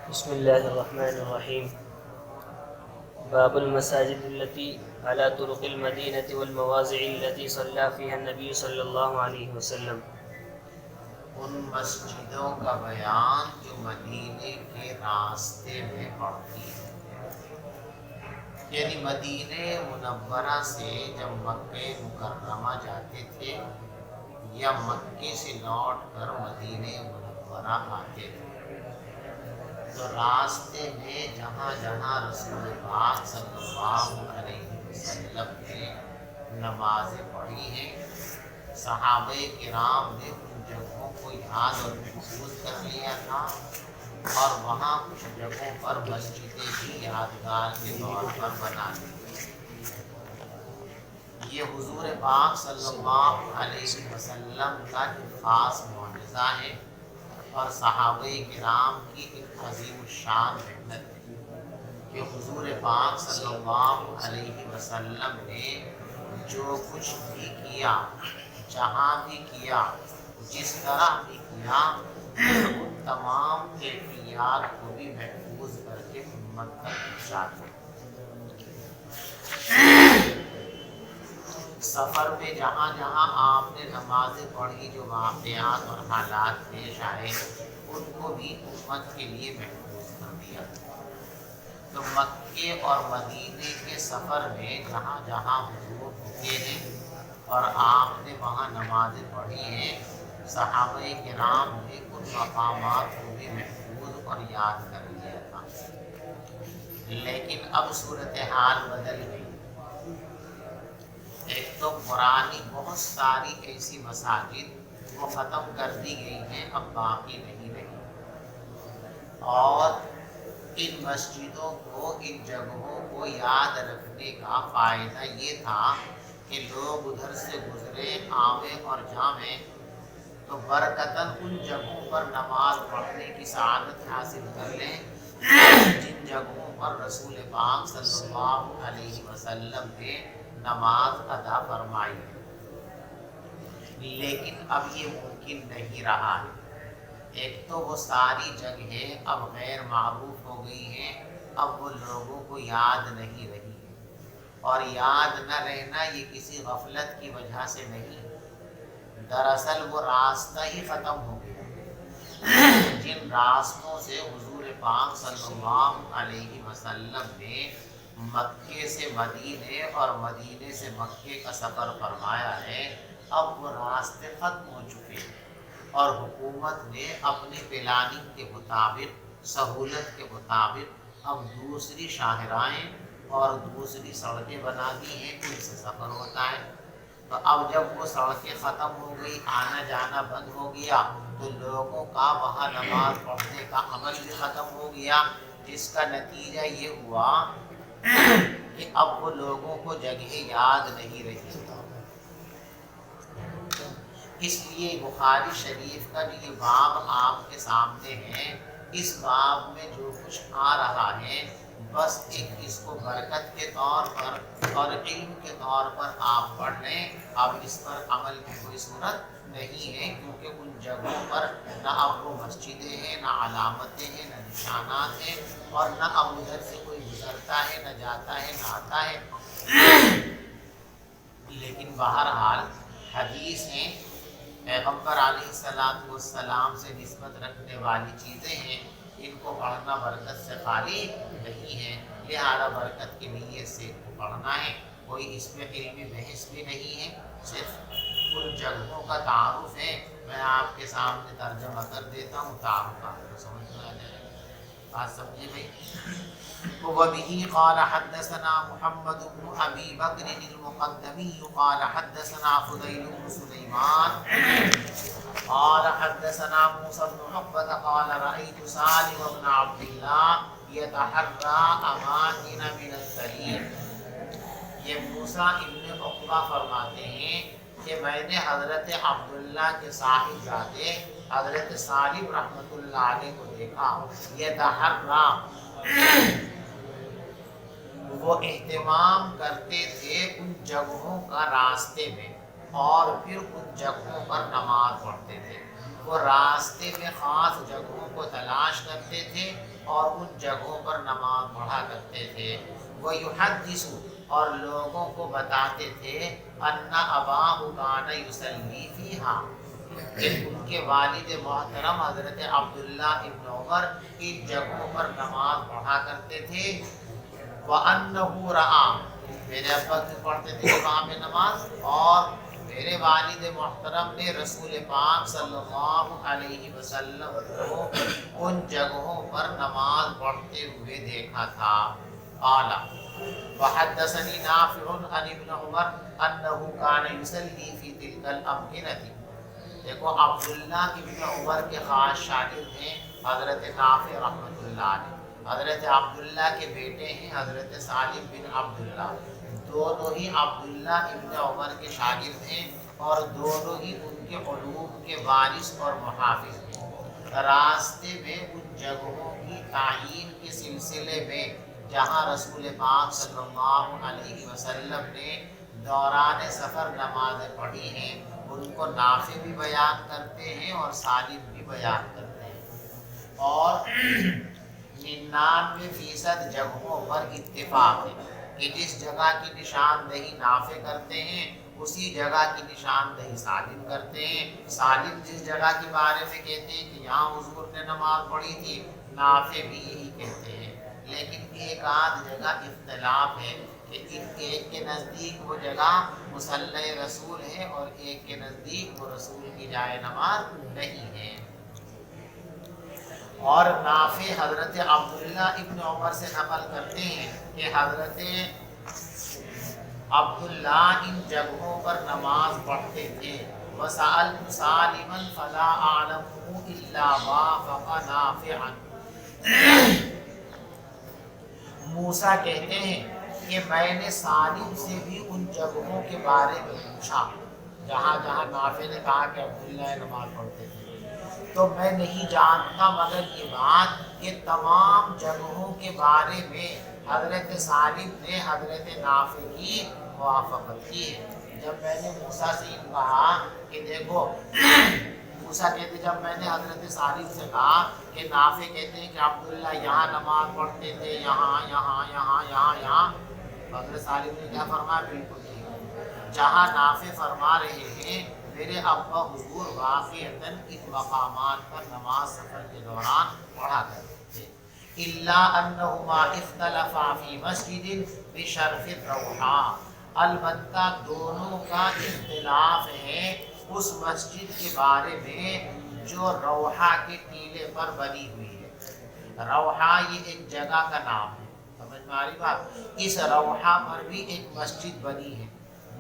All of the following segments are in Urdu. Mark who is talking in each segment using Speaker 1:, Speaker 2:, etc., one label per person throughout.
Speaker 1: بسم الله الرحمن الرحيم. باب المساجد التي على طرق المدينة والمواضع التي صلى فيها النبي صلى الله عليه وسلم.
Speaker 2: ان مسجدوں کا بیان جو مدینے کے راستے میں پڑتی ہے، یعنی مدینہ منورہ سے جب مکہ مکرمہ جاتے تھے یا مکے سے لوٹ کر مدینہ منورہ آتے تھے تو راستے میں جہاں جہاں رسول پاک صلی اللہ علیہ وسلم نے نمازیں پڑھی ہیں، صحابہ کرام نے ان جگہوں کو یاد اور محفوظ کر لیا تھا اور وہاں کچھ جگہوں پر مسجدیں بھی یادگار کے طور پر بنا دی۔ یہ حضور پاک صلی اللہ علیہ وسلم کا ایک خاص معجزہ ہے اور صحابہ کرام کی ایک عظیم الشان محنت ہے کہ حضور پاک صلی اللہ علیہ وسلم نے جو کچھ بھی کیا، جہاں بھی کیا، جس طرح بھی کیا، ان تمام کیفیات کو بھی محفوظ کر کے امت تک پہنچا دیا۔ سفر میں جہاں جہاں آپ نے نمازیں پڑھی، جو واقعات اور حالات پیش آئے، ان کو بھی امت کے لیے محفوظ کر دیا۔ تو مکے اور مدینے کے سفر میں جہاں جہاں حضور رکے ہیں اور آپ نے وہاں نمازیں پڑھی ہیں، صحابہ کرام نے ان مقامات کو بھی محفوظ اور یاد کر لیا تھا۔ لیکن اب صورتحال بدل گئی۔ ایک تو پرانی بہت ساری ایسی مساجد وہ ختم کر دی گئی ہیں، اب باقی نہیں رہی، اور ان مسجدوں کو، ان جگہوں کو یاد رکھنے کا فائدہ یہ تھا کہ لوگ ادھر سے گزرے، آویں اور جاویں تو برکتاً ان جگہوں پر نماز پڑھنے کی سعادت حاصل کر لیں جن جگہوں پر رسول پاک صلی اللہ علیہ وسلم نے نماز ادا فرمائی ہے۔ لیکن اب یہ ممکن نہیں رہا ہے۔ ایک تو وہ ساری جگہیں اب غیر معروف ہو گئی ہیں، اب وہ لوگوں کو یاد نہیں رہی ہے، اور یاد نہ رہنا یہ کسی غفلت کی وجہ سے نہیں، دراصل وہ راستہ ہی ختم ہو گیا۔ جن راستوں سے حضور پاک صلی اللہ علیہ وسلم نے مکے سے مدینے اور مدینے سے مکے کا سفر فرمایا ہے، اب وہ راستے ختم ہو چکے ہیں، اور حکومت نے اپنی پلاننگ کے مطابق، سہولت کے مطابق اب دوسری شاہراہیں اور دوسری سڑکیں بنا دی ہیں، ان سے سفر ہوتا ہے۔ تو اب جب وہ سڑکیں ختم ہو گئی، آنا جانا بند ہو گیا، تو لوگوں کا وہاں نماز پڑھنے کا عمل بھی ختم ہو گیا، جس کا نتیجہ یہ ہوا کہ اب وہ لوگوں کو جگہیں یاد نہیں رہی۔ اس لیے بخاری شریف کا جو یہ باب آپ کے سامنے ہے، اس باب میں جو کچھ آ رہا ہے بس ایک اس کو برکت کے طور پر اور علم کے طور پر آپ پڑھ لیں۔ اب اس پر عمل کی کوئی صورت نہیں ہے، کیونکہ ان جگہوں پر نہ اب وہ مسجدیں ہیں، نہ علامتیں ہیں، نہ نشانات ہیں، اور نہ اب ادھر سے کوئی گزرتا ہے، نہ جاتا ہے، نہ آتا ہے۔ لیکن بہرحال حدیث ہیں، پیغمبر علیہ السلام سے نسبت رکھنے والی چیزیں ہیں، ان کو پڑھنا برکت سے خالی نہیں ہے، لہذا برکت کی نیت سے ان کو پڑھنا ہے۔ کوئی اس میں علمی بحث بھی نہیں ہے، صرف ان جگہوں کا تعارف ہے۔ میں آپ کے سامنے ترجمہ کر دیتا ہوں، تعارف آپ کو سمجھ میں آ جائے گا۔ بات سمجھے بھائی؟ وبه قال حدثنا محمد بن ابي بكر المقدمي قال حدثنا فضيل بن سليمان قال حدثنا موسى بن عقبة قال رأيت سالم بن عبد الله يتحرى أماكن من السليم۔ یہ موسیٰ ابن عقبہ فرماتے ہیں کہ میں نے حضرت عبداللہ کے صاحب زادے حضرت سالم رحمۃ اللہ علیہ کو دیکھا، يتحرى، وہ اہتمام کرتے تھے ان جگہوں کا راستے میں، اور پھر ان جگہوں پر نماز پڑھتے تھے۔ وہ راستے میں خاص جگہوں کو تلاش کرتے تھے اور ان جگہوں پر نماز پڑھا کرتے تھے۔ وَيُحَدِّثُ اور لوگوں کو بتاتے تھے أَنَّ أَبَاهُ كَانَ يُصَلِّي فِيهَا کہ ان کے والد محترم حضرت عبداللہ ابن عمر ان جگہوں پر نماز پڑھا کرتے تھے۔ وَأَنَّهُ رَأَى میرے ابا بھی پڑھتے تھے وہاں میں نماز، اور میرے والد محترم نے رسول پاک صلی اللہ علیہ وسلم کو ان جگہوں پر نماز پڑھتے ہوئے دیکھا تھا۔ قال وحدثني نافع عن ابن عمر انه كان يصلي في تلك الامكنه۔ دیکھو عبداللہ ابن عمر کے خاص شاگرد ہیں حضرت نافع رحمۃ اللہ علیہ، حضرت عبداللہ کے بیٹے ہیں حضرت سالم بن عبداللہ، دونوں ہی عبداللہ ابن عمر کے شاگرد ہیں اور دونوں ہی ان کے علوم کے وارث اور محافظ ہیں۔ راستے میں ان جگہوں کی تعیین کے سلسلے میں جہاں رسول پاک صلی اللہ علیہ وسلم نے دوران سفر نمازیں پڑھی ہیں ان کو نافع بھی بیان کرتے ہیں اور سالم بھی بیان کرتے ہیں، اور 99% جگہوں پر اتفاق ہے کہ جس جگہ کی نشاندہی نافع کرتے ہیں اسی جگہ کی نشاندہی سالم کرتے ہیں۔ سالم جس جگہ کے بارے میں کہتے ہیں کہ یہاں حضور نے نماز پڑھی تھی، نافع بھی یہی کہتے ہیں، لیکن ایک آدھ جگہ اختلاف ہے کہ ایک کے نزدیک وہ جگہ مصلی رسول ہے اور ایک کے نزدیک وہ رسول کی جائے نماز نہیں ہے۔ اور نافع حضرت عبداللہ ابن عمر سے نقل کرتے ہیں کہ حضرت عبداللہ ان جگہوں پر نماز پڑھتے تھے۔ وَسَأَلْتُ سَالِمًا فَلَا أَعْلَمُهُ إِلَّا وَافَقَ نَافِعًا۔ موسیٰ کہتے ہیں کہ میں نے سالم سے بھی ان جگہوں کے بارے میں پوچھا جہاں جہاں نافع نے کہا کہ عبداللہ نماز پڑھتے تھے، تو میں نہیں جانتا مگر یہ بات کہ تمام جگہوں کے بارے میں حضرت سالم نے حضرت نافع کی موافقت کی ہے۔ جب میں نے موسیٰ سے کہا کہ دیکھو، موسیٰ کہتے جب میں نے حضرت سالم سے کہا کہ نافع کہتے ہیں کہ عبداللہ یہاں نماز پڑھتے تھے، یہاں یہاں یہاں یہاں یہاں، حضرت سالم نے کیا فرمایا؟ بالکل ٹھیک، جہاں نافع فرما رہے ہیں میرے ابا حضور واقعتاً ان مقامات پر نماز سفر کے دوران پڑھا کرتے تھے۔ الا انہما اختلفا فی مسجد بشرف الروحا، البتہ دونوں کا اختلاف ہے اس مسجد کے بارے میں جو روحا کے ٹیلے پر بنی ہوئی ہے۔ روحا یہ ایک جگہ کا نام ہے، سمجھ میں آ رہی بات؟ اس روحا پر بھی ایک مسجد بنی ہے۔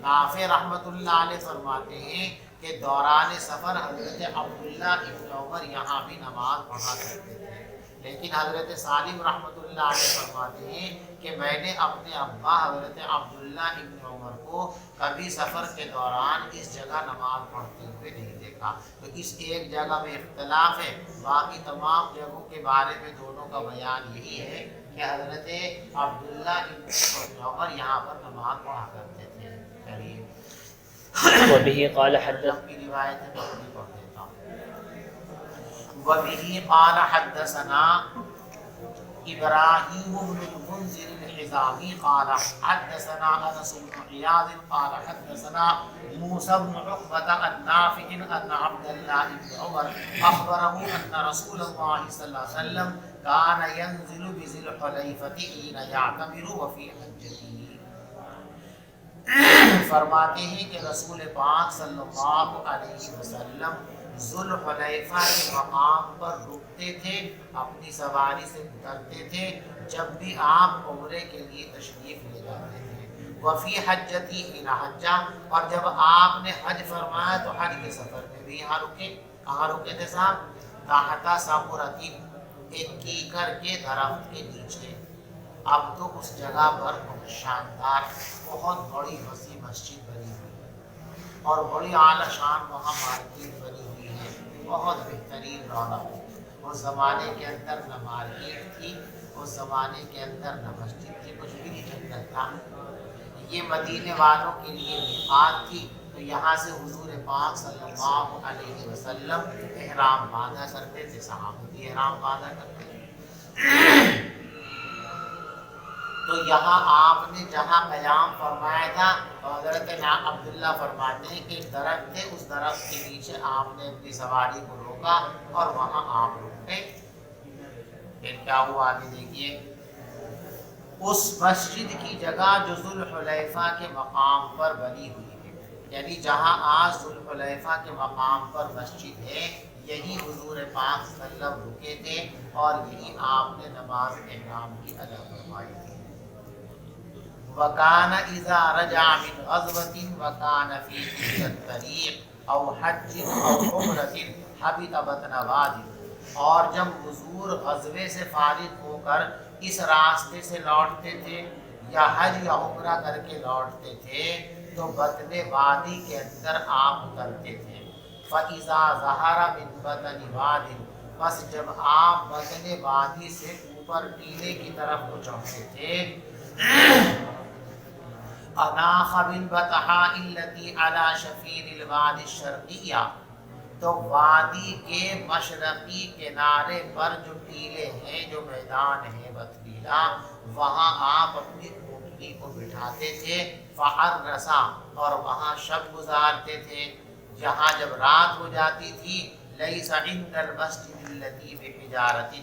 Speaker 2: نافع رحمۃ اللہ علیہ فرماتے ہیں کہ دوران سفر حضرت عبداللہ ابن عمر یہاں بھی نماز پڑھا کرتے تھے، لیکن حضرت سالم رحمۃ اللہ علیہ فرماتے ہیں کہ میں نے اپنے ابا حضرت عبداللہ ابن عمر کو کبھی سفر کے دوران اس جگہ نماز پڑھتے ہوئے نہیں دیکھا۔ تو اس ایک جگہ میں اختلاف ہے، باقی تمام جگہوں کے بارے میں دونوں کا بیان یہی ہے کہ حضرت عبداللہ ابن عمر یہاں پر نماز پڑھا کرتے تھے۔ چلیے
Speaker 1: وبه قال حدث
Speaker 2: کی روایت ہے، پڑھ دیتا ہوں۔ وبه قال حدثنا ابراہیم بن المنذر الحزامی قال حدثنا انس بن عیاض قال حدثنا موسى بن عقبة عن نافع ان عبد الله بن عمر اخبره ان رسول الله صلى الله عليه وسلم كان ينزل بذي الحليفة حين يعتمر وفي حجته۔ فرماتے ہیں کہ رسول پاک صلی اللہ علیہ وسلم ذوالحلیفہ کے مقام پر رکتے تھے، اپنی سواری سے اترتے تھے جب بھی آپ عمرے کے لیے تشریف لے جاتے تھے۔ وفی حجتی حین حجہ، اور جب آپ نے حج فرمایا تو حج کے سفر میں بھی یہاں رکے۔ کہاں رکے تھے صاحب؟ تحت سمرۃ، ایک کیکر کے درخت کے نیچے۔ اب تو اس جگہ پر بہت شاندار، بہت بڑی وسیع مسجد بنی ہوئی ہے اور بڑی اعلیٰ شان وہاں مارکیٹ بنی ہوئی ہے، بہت بہترین رونق۔ اس زمانے کے اندر نہ مارکیٹ تھی، اس زمانے کے اندر نہ مسجد تھی، کچھ بھی نہیں جنگل تھا۔ یہ مدینے والوں کے لیے میقات تھی، تو یہاں سے حضور پاک صلی اللہ علیہ وسلم احرام باندھا کرتے تھے، صحابہ بھی احرام باندھا کرتے تھے۔ تو یہاں آپ نے جہاں قیام فرمایا تھا تو حضرت عبداللہ فرماتے ہیں کہ ایک درخت ہے، اس درخت کے نیچے آپ نے اپنی سواری کو روکا اور وہاں آپ رک گئے۔ پھر کیا ہوا آگے دیکھیے، اس مسجد کی جگہ جو ذوالحلیفہ کے مقام پر بنی ہوئی ہے، یعنی جہاں آج ذوالحلیفہ کے مقام پر مسجد ہے، یہی حضور پاک صلی اللہ علیہ وسلم رکے تھے اور یہی آپ نے نماز احرام کی ادا فرمائی تھی۔ وَكَانَ إِذَا رَجَعَ مِنْ غَزْوَةٍ وَكَانَ فِي تِلْكَ الطَّرِيقِ أَوْ حَجٍّ أَوْ عُمْرَةٍ حَبِطَ بَطْنَ وَادٍ، اور جب حضور غزوے سے فارغ ہو کر اس راستے سے لوٹتے تھے یا حج یا عمرہ کر کے لوٹتے تھے تو بطن وادی کے اندر آپ اترتے تھے۔ فَإِذَا ظَهَرَ مِنْ بَطْنِ وَادٍ، بس جب آپ بطن وادی سے اوپر ٹیلے کی طرف کو چڑھتے تھے، اناخ بالبطحاء التي على شفير الوادي الشرقية، تو وادی کے مشرقی کنارے پر جو ٹیلے ہیں، جو میدان ہے پتھریلا، وہاں آپ اپنی اونٹنی کو بٹھاتے تھے۔ فحرسا، اور وہاں شب گزارتے تھے۔ جہاں جب رات ہو جاتی تھی، لیس عند المسجد التي بحجارۃ،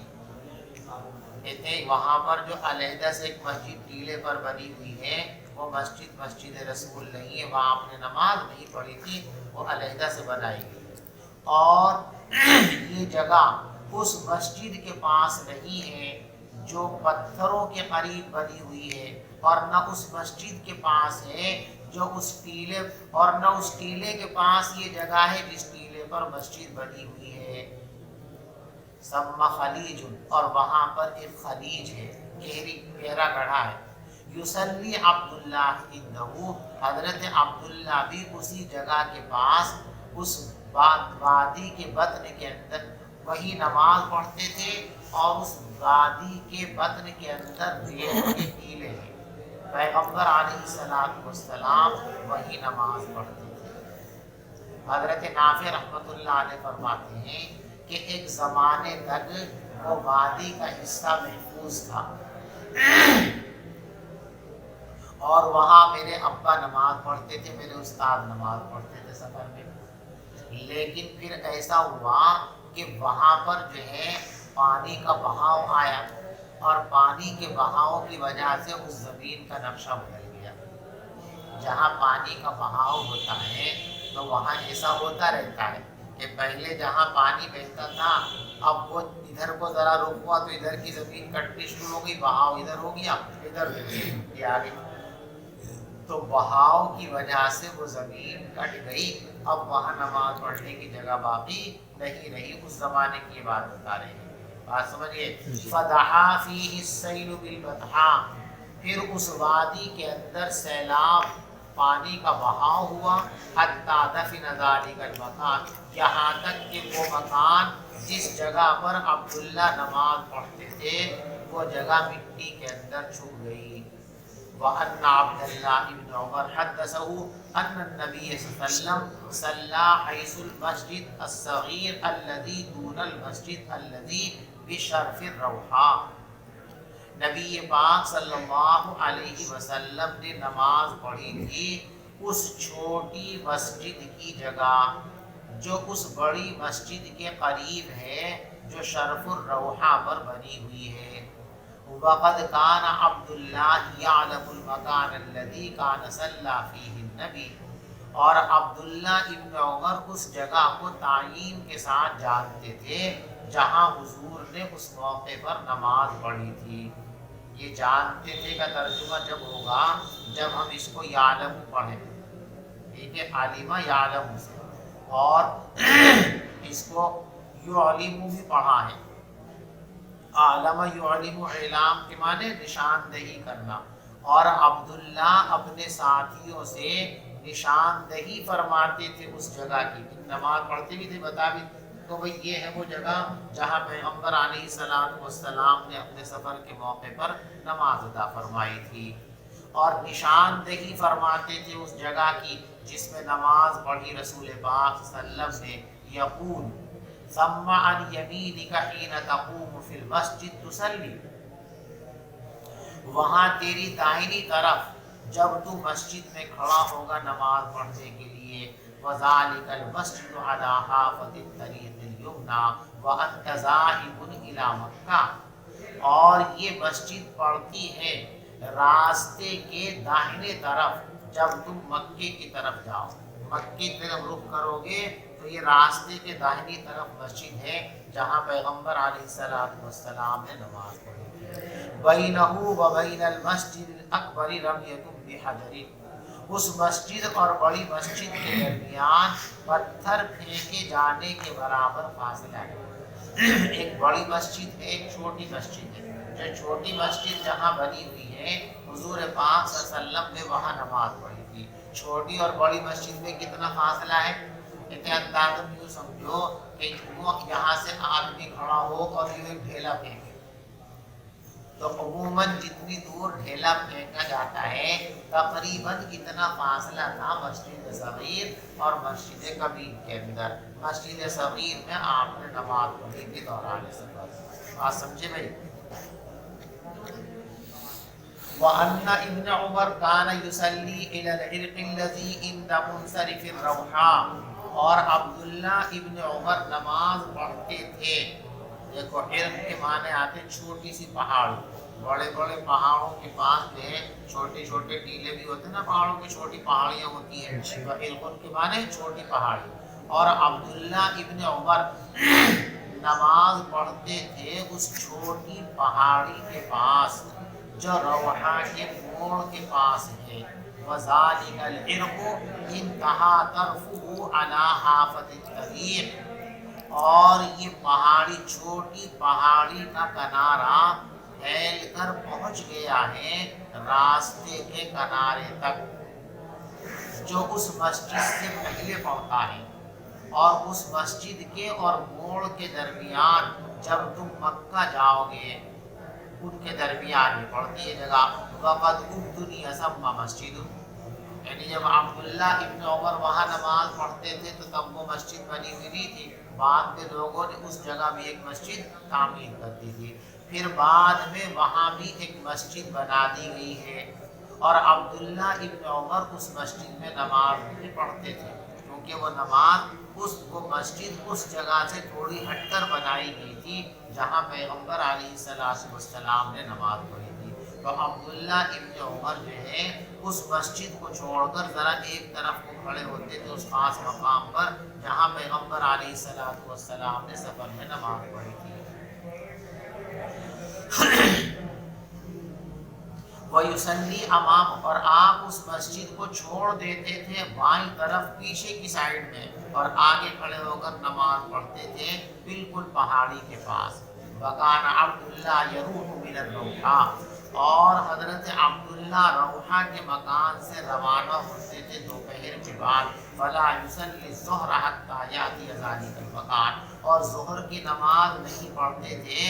Speaker 2: کہتے ہیں وہاں پر جو علیحدہ سے ایک مسجد ٹیلے پر بنی ہوئی ہے، وہ مسجد رسول نہیں ہے، وہاں آپ نے نماز نہیں پڑھی تھی، وہ علیحدہ سے بنائی گئی ہے۔ اور یہ جگہ اس مسجد کے پاس نہیں ہے جو پتھروں کے قریب بنی ہوئی ہے، اور نہ اس مسجد کے پاس ہے جو اس ٹیلے، اور نہ اس ٹیلے کے پاس یہ جگہ ہے جس ٹیلے پر مسجد بنی ہوئی ہے۔ ثم خلیج، اور وہاں پر ایک خلیج ہے، گہرا گڑھا ہے۔ یصلی عبداللہ عنہ، حضرت عبداللہ بھی اسی جگہ کے پاس، اس وادی کے بطن کے اندر وہی نماز پڑھتے تھے، اور اس وادی کے بطن کے اندر ریت کے ٹیلے ہیں، پیغمبر علیہ السلام وہی نماز پڑھتے تھے۔ حضرت نافع رحمۃ اللہ علیہ فرماتے ہیں کہ ایک زمانے تک وہ وادی کا حصہ محفوظ تھا، اور وہاں میرے ابا نماز پڑھتے تھے، میرے استاد نماز پڑھتے تھے سفر میں۔ لیکن پھر ایسا ہوا کہ وہاں پر جو ہے پانی کا بہاؤ آیا، اور پانی کے بہاؤ کی وجہ سے اس زمین کا نقشہ بدل گیا۔ جہاں پانی کا بہاؤ ہوتا ہے تو وہاں ایسا ہوتا رہتا ہے کہ پہلے جہاں پانی بہتا تھا، اب وہ ادھر کو ذرا رک ہوا تو ادھر کی زمین کٹنی شروع ہو گئی، بہاؤ ادھر ہو گیا، ادھر یہ آگے، تو بہاؤ کی وجہ سے وہ زمین کٹ گئی، اب وہاں نماز پڑھنے کی جگہ باقی نہیں رہی۔ اس زمانے کی بات بتا رہے ہیں، بات سمجھئے۔ فدحا فیہ السیل بالبطحاء، پھر اس وادی کے اندر سیلاب، پانی کا بہاؤ ہوا، حتی دفن ذالک المکان، یہاں تک کہ وہ مکان جس جگہ پر عبداللہ نماز پڑھتے تھے وہ جگہ مٹی کے اندر چھپ گئی۔ وَأَنَّ عَبْدَ اللَّهِ بْنَ عُمَرَ حَدَّثَهُ أَنَّ النَّبِيَّ صلی اللہ علیہ وسلم صَلَّى حَيْثُ الْمَسْجِدِ الصَّغِيرِ الَّذِي دُونَ الْمَسْجِدِ الَّذِي بِشَرْفِ الرَّوْحَاءِ، نبی پاک صلی اللہ علیہ وسلم نے نماز پڑھی تھی اس چھوٹی مسجد کی جگہ جو اس بڑی مسجد کے قریب ہے، جو شرف الروحہ پر بنی ہوئی ہے۔ وَقَدْ كَانَ عَبْدُ اللَّهِ يَعْلَمُ الْمَكَانَ الَّذِي كَانَ صَلَّى فِيهِ النَّبِيُّ، اور عبداللہ ابن عمر اس جگہ کو تعین کے ساتھ جانتے تھے جہاں حضور نے اس موقع پر نماز پڑھی تھی۔ یہ جانتے تھے کا ترجمہ جب ہوگا جب ہم اس کو یعلم پڑھیں، ٹھیک ہے، عالمہ یعلم سے، اور اس کو یعلم بھی پڑھا ہے، عالم یعلم اعلام کے معنی نشاندہی کرنا، اور عبداللہ اپنے ساتھیوں سے نشاندہی فرماتے تھے اس جگہ کی، نماز پڑھتے بھی تھے، بتا بھی تو بھئی یہ ہے وہ جگہ جہاں پیغمبر علیہ السلام نے اپنے سفر کے موقع پر نماز ادا فرمائی تھی، اور نشاندہی فرماتے تھے اس جگہ کی جس میں نماز پڑھی رسول پاک صلی اللہ علیہ وسلم نے۔ یقول ثم عن یمینک حین تقوم فی المسجد تصلی، وہاں تیری داہنی طرف جب تو مسجد میں کھڑا ہوگا نماز پڑھنے کے لیے، وَذَلِكَ الْمَسْجِدُ عَلَى حَافَةِ الطَّرِيقِ الْيُمْنَى وَأَنْتَ ذَاهِبٌ إِلَى مَكَّةَ، اور یہ مسجد پڑتی ہے راستے کے داہنے طرف جب تم مکے کی طرف جاؤ، مکے کی طرف رخ کرو گے تو یہ راستے کے داہنی طرف مسجد ہے جہاں پیغمبر علیہ السلام نے نماز پڑھی۔ بَيْنَهُ وَبَيْنَ الْمَسْجِدِ الْأَكْبَرِ رَمْيَةٌ بِحَجَرٍ، اس مسجد اور بڑی مسجد کے درمیان پتھر پھینکے جانے کے برابر فاصلہ ہے۔ ایک بڑی مسجد ہے، ایک چھوٹی مسجد ہے۔ جو چھوٹی مسجد جہاں بنی ہوئی ہے حضور پاک صلی اللہ علیہ وسلم نے وہاں نماز پڑھی تھی۔ چھوٹی اور بڑی مسجد میں کتنا فاصلہ ہے؟ اتنے انداز میں یوں سمجھو کہ وہ یہاں سے آدمی کھڑا ہو اور یوں ایک ڈھیلا پھینکے تو عموماً جتنی دور ڈھیلا پھینکا جاتا ہے تقریباً اتنا فاصلہ تھا مسجد صغیر اور مسجد کبیر کے اندر۔ مسجد صغیر میں آپ نے نماز پڑھی تھی دوران سفر۔ بات سمجھے بھائی؟ وَأَنَّ ابن عمر كَانَ يُصَلِّي إِلَى الْعِرْقِ الَّذِي عِنْدَ مُنْصَرِفِ الرَّوْحَاءِ، اور عبداللہ ابن عمر نماز پڑھتے تھے۔ دیکھو عرق کے معنی آتے چھوٹی سی پہاڑ، بڑے بڑے پہاڑوں کے پاس جو ہے چھوٹے چھوٹے ٹیلے بھی ہوتے ہیں نا، پہاڑوں کی چھوٹی پہاڑیاں ہوتی ہیں، تو عرق کے معنی چھوٹی پہاڑی۔ اور عبداللہ ابن عمر نماز پڑھتے تھے اس چھوٹی پہاڑی کے پاس جو روحا کے موڑ کے پاس ہے۔ وَذَلِكَ الْعِرْقُ انتہا طرفه عَلَى حَافَةِ الطَّرِيقِ، اور یہ پہاڑی چھوٹی پہاڑی کا کنارہ پھیل کر پہنچ گیا ہے راستے کے کنارے تک جو اس مسجد سے پہلے پڑتا ہے، اور اس مسجد کے اور موڑ کے درمیان جب تم مکہ جاؤ گے ان کے درمیان میں پڑتی ہے جگہ۔ وَقَدْ اُبْتُنِيَ ثَمَّ مَسْجِدٌ، یعنی جب عبداللہ ابن عمر وہاں نماز پڑھتے تھے تو تب وہ مسجد بنی ہوئی نہیں تھی، بعد میں لوگوں نے اس جگہ بھی ایک مسجد تعمیر کر دی تھی، پھر بعد میں وہاں بھی ایک مسجد بنا دی گئی ہے، اور عبداللہ ابن عمر اس مسجد میں نماز بھی پڑھتے تھے کیونکہ وہ مسجد اس جگہ سے تھوڑی ہٹ کر بنائی گئی تھی جہاں پیغمبر علیہ السلام نے نماز پڑھی تھی۔ تو عبداللہ ابن عمر جو ہے اس مسجد کو چھوڑ کر ذرا ایک طرف کو کھڑے ہوتے تھے اس خاص مقام پر جہاں پیغمبر علیہ السلام نے سفر میں نماز پڑھی تھی۔ وَيُصَلِّي أَمَامَ، اور آپ اس مسجد کو چھوڑ دیتے تھے بائیں طرف پیچھے کی سائیڈ میں اور آگے کھڑے ہو کر نماز پڑھتے تھے بالکل پہاڑی کے پاس۔ وَكَانَ عَبْدُ اللَّهِ يَرُوحُ مِنَ الرَّوْحَاءِ، اور حضرت عبداللہ روحا کے مکان سے روانہ ہوتے تھے دوپہر کے بعد۔ فَلَا يُصَلِّي الظُّهْرَ حَتَّى يَأْتِيَ ذَلِكَ الْمَكَانَ، اور ظہر کی نماز نہیں پڑھتے تھے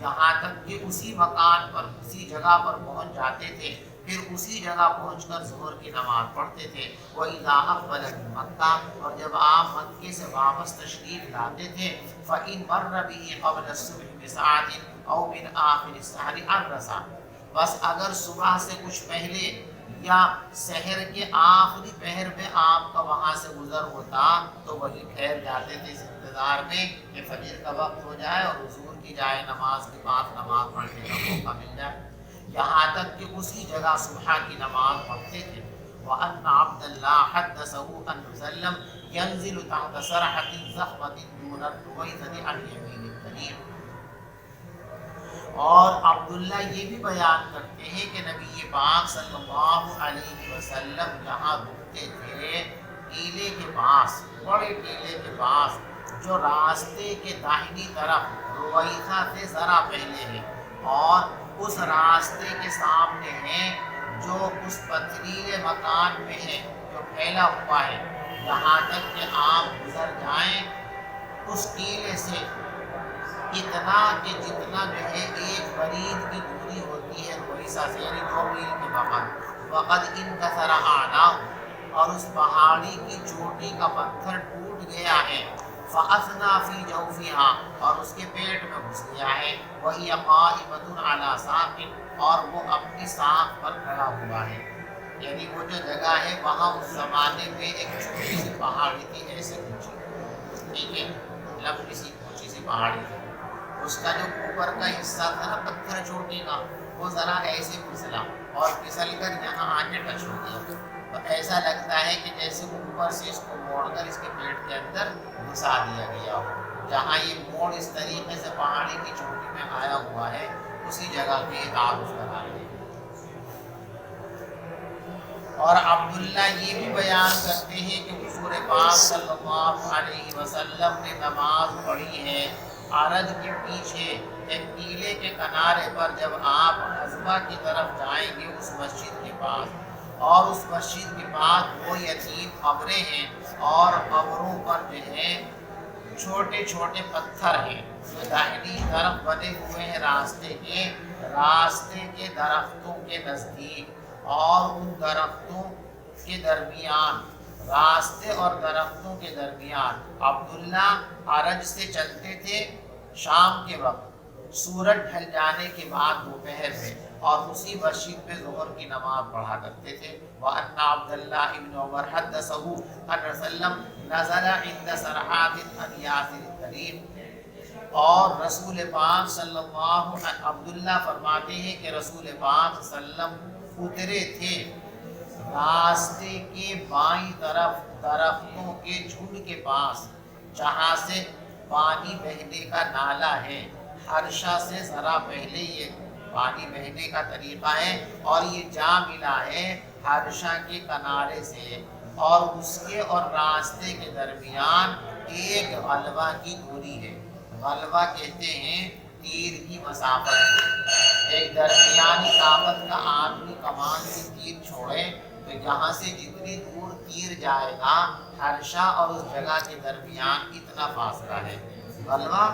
Speaker 2: یہاں تک کہ اسی مکان پر اسی جگہ پر پہنچ جاتے تھے، پھر اسی جگہ پہنچ کر ظہر کی نماز پڑھتے تھے۔ وَإِذَا أَقْبَلَ مِن مَكَّةَ، اور جب آپ مکے سے واپس تشریف لاتے تھے فَإِن مَرَّ بِهِ قَبْلَ الصُّبْحِ بِسَاعَةٍ أَوْ مِنْ آخِرِ السَّحْرِ أَرَّسَ، بس اگر صبح سے کچھ پہلے یا سحر کے آخری پہر میں آپ کا وہاں سے گزر ہوتا تو وہی ٹھہر جاتے تھے اس انتظار میں کہ فجر کا وقت ہو جائے اور حضور کی جائے نماز کے بعد نماز پڑھنے کا موقع مل جائے، یہاں تک کہ اسی جگہ صبح کی نماز پڑھتے تھے۔ وَأَنَّ عَبْدَ اللَّهِ حَدَّثَهُ أَنَّ يُسَلَّمَ يَنزِلُ تَحْتَ سَرْحَةٍ ضَخْمَةٍ دُونَ الرُّوَيْضَةِ عَنْ يَمِينِ الطَّرِيقِ، اور عبداللہ یہ بھی بیان کرتے ہیں کہ نبی پاک صلی اللہ علیہ وسلم جہاں رکتے تھے ٹیلے کے پاس، بڑے ٹیلے کے پاس جو راستے کے داہنی طرف رویثہ سے ذرا پہلے ہے، اور اس راستے کے سامنے ہے جو اس پتھریلے مکان میں ہے جو پھیلا ہوا ہے، یہاں تک کہ آپ گزر جائیں اس ٹیلے سے اتنا کہ جتنا جو ہے ایک برید کی دوری ہوتی ہے رویثہ سے، یعنی 2 میل کے بغل۔ وقد انکسر اعلیٰ، اور اس پہاڑی کی چوٹی کا پتھر ٹوٹ گیا ہے۔ فاثنا فی جوفہا، اور اس کے پیٹ میں گھس گیا ہے۔ وہی قائمۃ علی ساق، اور وہ اپنے اپنی سانپ پر کھڑا ہوا ہے. یعنی وہ جو جگہ ہے وہاں اس زمانے میں ایک چھوٹی سی پہاڑی تھی ایسے اونچی, ٹھیک ہے, لمبی سی اونچی سی پہاڑی تھی. اس کا جو اوپر کا حصہ تھا نا پتھر چھوٹے کا, وہ ذرا ایسے پھسلا اور پھسل کر یہاں آ کے ٹچ ہو گیا. تو ایسا لگتا ہے کہ جیسے وہ اوپر سے اس کو موڑ کر اس کے پیٹ کے اندر گھسا دیا گیا ہو. جہاں یہ موڑ اس طریقے سے پہاڑی کی چوٹی میں آیا ہوا ہے اسی جگہ کے تعارف کرا رہے ہیں. اور عبداللہ یہ بھی بیان کرتے ہیں کہ حضور پاک صلی اللہ علیہ وسلم نے نماز پڑھی ہے عرج کے پیچھے ایک ٹیلے کے کنارے پر. جب آپ قصبہ کی طرف جائیں گے اس مسجد کے پاس, اور اس مسجد کے پاس وہ یتیم قبریں ہیں اور قبروں پر جو ہے چھوٹے چھوٹے پتھر ہیں جو داہنی طرف بنے ہوئے ہیں راستے کے درختوں کے نزدیک, اور ان درختوں کے درمیان, راستے اور درختوں کے درمیان عبداللہ عرج سے چلتے تھے شام کے وقت سورج ڈھل جانے کے بعد دوپہر میں, اور اسی مسجد میں ظہر کی نماز پڑھا کرتے تھے. وَأَنَّ عَبْدَ اللَّهِ بْنَ عُمَرَ حَدَّثَهُ أَنَّ وسلم نزل عند سرحات عن یاسر الکریم. اور رسول پاک صلی اللہ علیہ عبداللہ فرماتے ہیں کہ رسول پاک صلی اللہ علیہ وسلم اترے تھے راستے کے بائیں طرف درختوں کے جھنڈ کے پاس جہاں سے پانی بہنے کا نالا ہے. حرشہ سے ذرا پہلے یہ پانی بہنے کا طریقہ ہے, اور یہ جا ملا ہے حرشہ کے کنارے سے, اور اس کے اور راستے کے درمیان ایک غلبہ کی دوری ہے. غلبہ کہتے ہیں تیر کی مسافت. ایک درمیانی طاقت کا آدمی کمان سے تیر چھوڑے تو یہاں سے جتنی دور تیر جائے گا حرشہ اور اس جگہ کے درمیان اتنا فاصلہ ہے. غلبہ